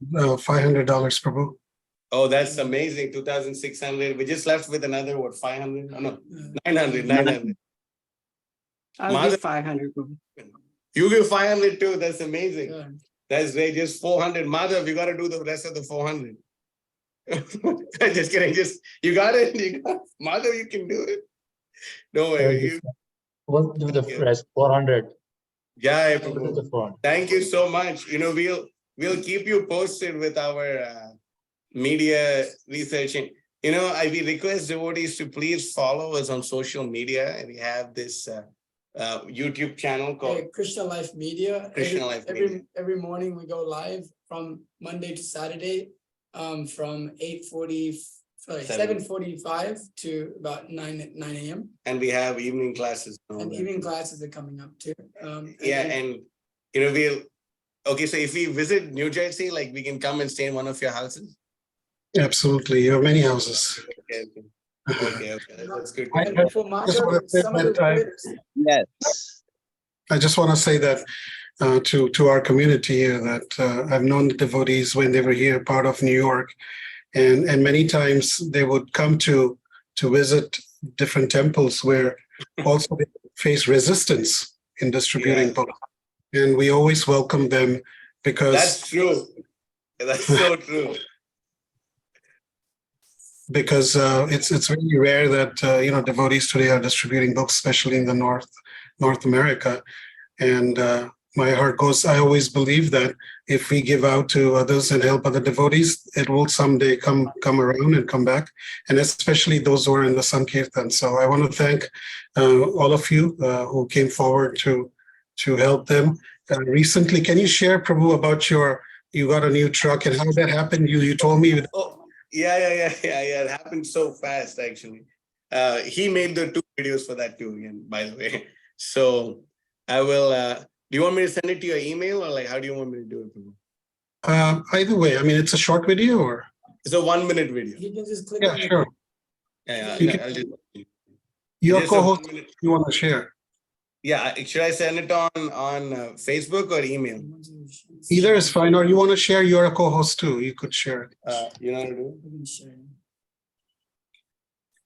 $500, Prabhu. Oh, that's amazing, 2,600. We just left with another, what, 500? Oh, no, 900. I'll give 500. You give 500 too, that's amazing. Yeah. That's great, just 400. Madhav, you got to do the rest of the 400. Just kidding, you got it. Madhav, you can do it. Don't worry. We'll do the rest, 400. Yeah, thank you so much. We'll keep you posted with our media researching. We request devotees to please follow us on social media. We have this YouTube channel called Krishna Life Media. Every morning we go live from Monday to Saturday, from 7:45 to about 9 a.m. And we have evening classes. And evening classes are coming up too. So if we visit New Jersey, like we can come and stay in one of your houses? Absolutely, you have many houses. Okay. That's good. Yes. I just want to say that to our community here that I've known the devotees when they were here, part of New York, and many times they would come to visit different temples where also they face resistance in distributing books. And we always welcome them because that's true. That's so true. Because it's really rare that devotees today are distributing books, especially in the North America. And my heart goes, I always believe that if we give out to others and help other devotees, it will someday come around and come back, and especially those who are in the Sankirtan. So I want to thank all of you who came forward to help them. Recently, can you share, Prabhu, about you got a new truck and how that happened? You told me. Yeah. It happened so fast, actually. He made the 2 videos for that too, again, by the way. So I will, do you want me to send it to your email, or like, how do you want me to do it? Either way, I mean, it's a short video or? It's a 1-minute video. You can just click on sure. Your co-host, you want to share? Yeah, should I send it on Facebook or email? Either is fine, or you want to share, you're a co-host too, you could share it. You know what to do?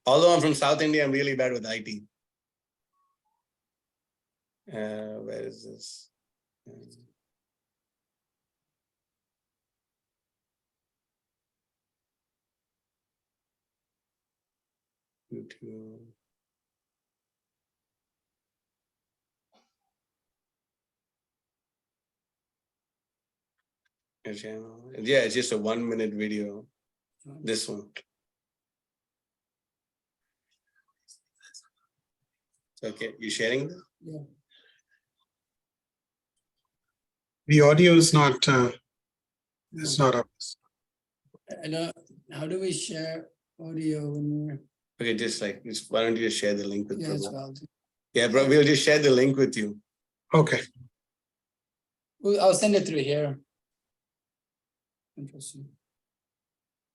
Although I'm from South India, I'm really bad with IT. Where is this? YouTube. Yeah, it's just a 1-minute video. This one. Okay, you sharing this? Yeah. The audio is not. It's not up. How do we share audio when we're? Okay, why don't you just share the link with me? Yeah, bro, we'll just share the link with you. Okay. I'll send it through here. Interesting.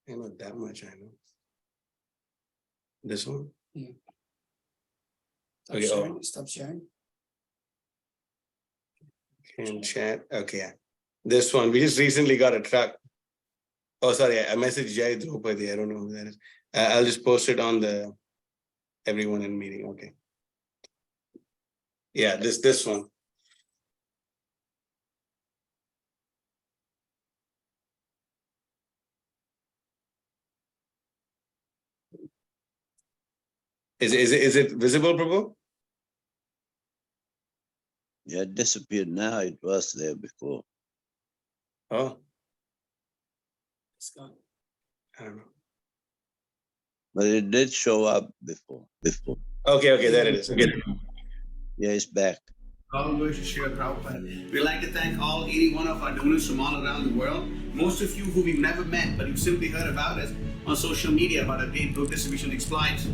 Not that much, I know. This one? Yeah. Stop sharing. Can chat. Okay. This one. We just recently got a truck. Oh, sorry. I messaged Jai Draupadi. I don't know who that is. I'll just post it on the everyone in meeting. Okay. Yeah, this one. Is it visible, Prabhu? Yeah, it disappeared now. It was there before. Oh. It's gone. I don't know. But it did show up before. Okay, there it is. Okay. Yeah, it's back. All glory to Srila Prabhupada. We'd like to thank all 81 of our donors from all around the world. Most of you who we've never met, but you've simply heard about us on social media about our great book distribution exploits.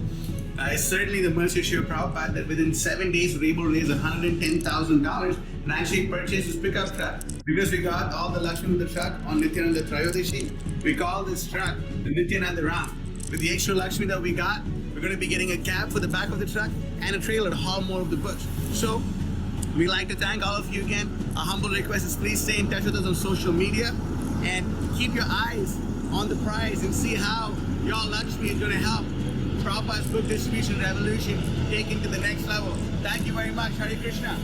It's certainly the mercy of Srila Prabhupada that within 7 days we were able to raise $110,000 and actually purchase this pickup truck. Because we got all the Lakshmi with the truck on Nityananda Trayodashi, we call this truck the Nityananda Ram. With the extra Lakshmi that we got, we're going to be getting a cab for the back of the truck and a trailer to haul more of the books. So, we'd like to thank all of you again. Our humble request is please stay in touch with us on social media and keep your eyes on the prize and see how your Lakshmi is going to help Prabhupada's book distribution revolution take it to the next level. Thank you very much. Hare Krishna.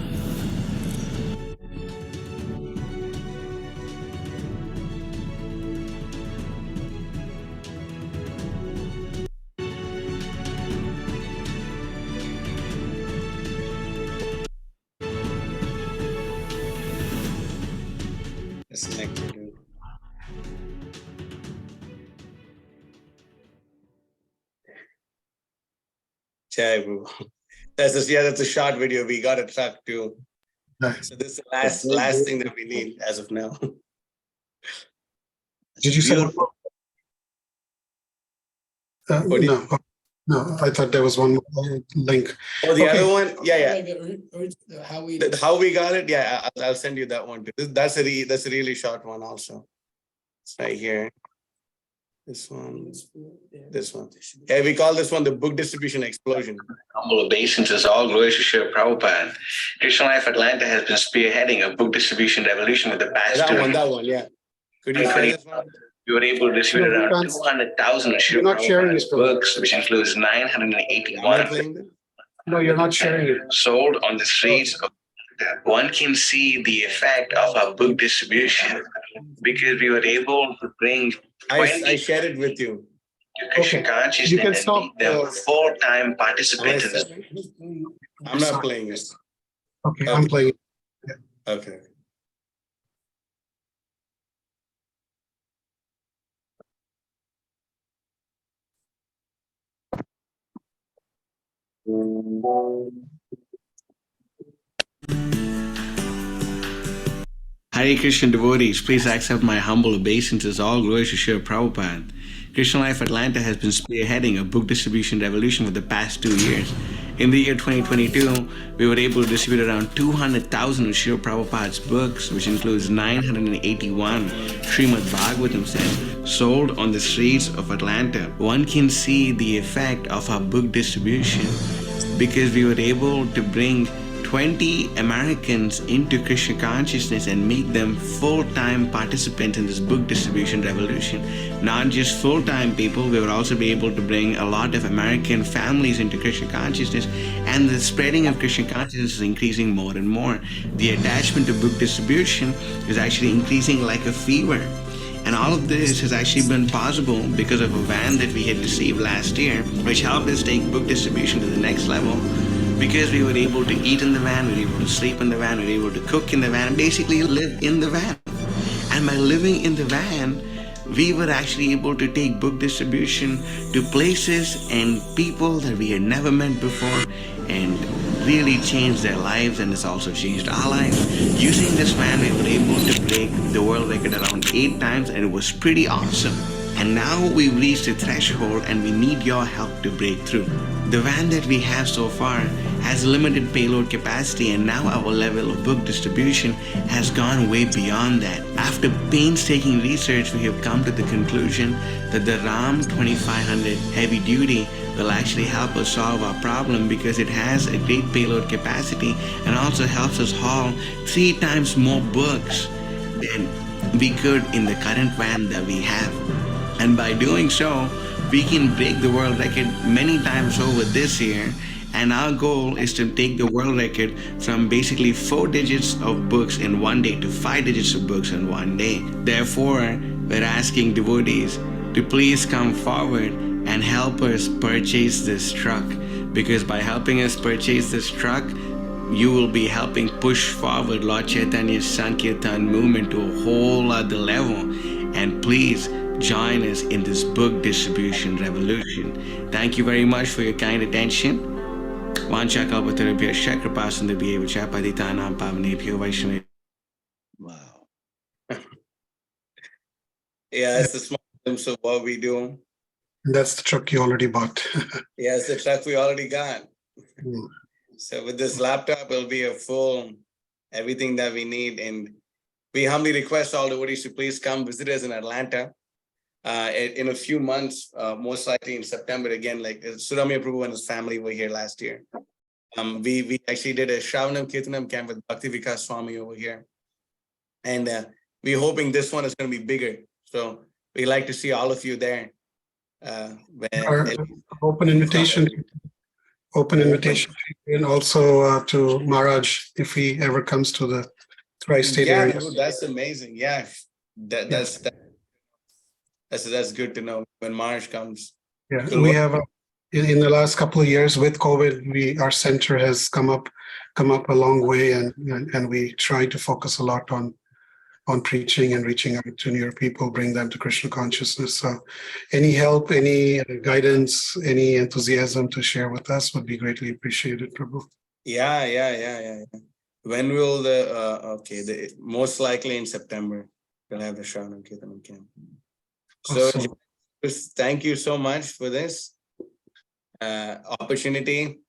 Disconnected. Jai Guru. That's a short video. We got a truck too. Nice. So this is the last thing that we need as of now. Did you say? No, I thought there was one more link. Oh, the other one? Yeah. Like how we got it? Yeah, I'll send you that one too. That's a really short one also. It's right here. This one. Yeah, we call this one the book distribution explosion. Humble obeisances, all glory to Srila Prabhupada. Krishna Life Atlanta has been spearheading a book distribution revolution with the past that one, yeah. Could you share this one? We were able to distribute around 200,000 of Srila Prabhupada's books, which includes 981. No, you're not sharing it. Sold on the streets of one can see the effect of our book distribution because we were able to bring I shared it with you. Krishna consciousness You can stop, and make them full-time participants in this. I'm not playing it. Okay, I'm playing it. Yeah. Okay. Hare Krishna devotees, please accept my humble obeisances. All glory to Srila Prabhupada. Krishna Life Atlanta has been spearheading a book distribution revolution for the past 2 years. In the year 2022, we were able to distribute around 200,000 of Srila Prabhupada's books, which includes 981 Srimad Bhagavatam sets, sold on the streets of Atlanta. One can see the effect of our book distribution because we were able to bring 20 Americans into Krishna consciousness and make them full-time participants in this book distribution revolution. Not just full-time people, we will also be able to bring a lot of American families into Krishna consciousness, and the spreading of Krishna consciousness is increasing more and more. The attachment to book distribution is actually increasing like a fever. And all of this has actually been possible because of a van that we had received last year, which helped us take book distribution to the next level. Because we were able to eat in the van, we were able to sleep in the van, we were able to cook in the van, and basically live in the van. And by living in the van, we were actually able to take book distribution to places and people that we had never met before and really change their lives, and it's also changed our lives. Using this van, we were able to break the world record around 8 times, and it was pretty awesome. And now we've reached a threshold and we need your help to break through. The van that we have so far has limited payload capacity, and now our level of book distribution has gone way beyond that. After painstaking research, we have come to the conclusion that the RAM 2500 heavy duty will actually help us solve our problem because it has a great payload capacity and also helps us haul 3 times more books than we could in the current van that we have. And by doing so, we can break the world record many times over this year. And our goal is to take the world record from basically 4 digits of books in 1 day to 5 digits of books in 1 day. Therefore, we're asking devotees to please come forward and help us purchase this truck. Because by helping us purchase this truck, you will be helping push forward Lord Chaitanya's Sankirtan movement to a whole other level. And please join us in this book distribution revolution. Thank you very much for your kind attention. Wow. Yeah, it's the small glimpse of what we do. That's the truck you already bought. Yeah, it's the truck we already got. Mm. So with this laptop, it'll be a full everything that we need. And we humbly request all devotees to please come visit us in Atlanta in a few months, most likely in September again. Like Suramya Prabhu and his family were here last year. We actually did a Shravanam Kirtanam camp with Bhakti Vikas Swami over here. And we're hoping this one is going to be bigger. So we like to see all of you there. Our open invitation, and also to Maharaj if he ever comes to the tri-state area. That's amazing. Yeah, that's good to know when Maharaj comes. Yeah, we have in the last couple of years with COVID, our center has come up a long way, and we try to focus a lot on preaching and reaching out to near people, bring them to Krishna consciousness. So any help, any guidance, any enthusiasm to share with us would be greatly appreciated, Prabhu. Yeah. When will most likely in September, we'll have the Shravanam Kirtanam camp. So Awesome. thank you so much for this opportunity.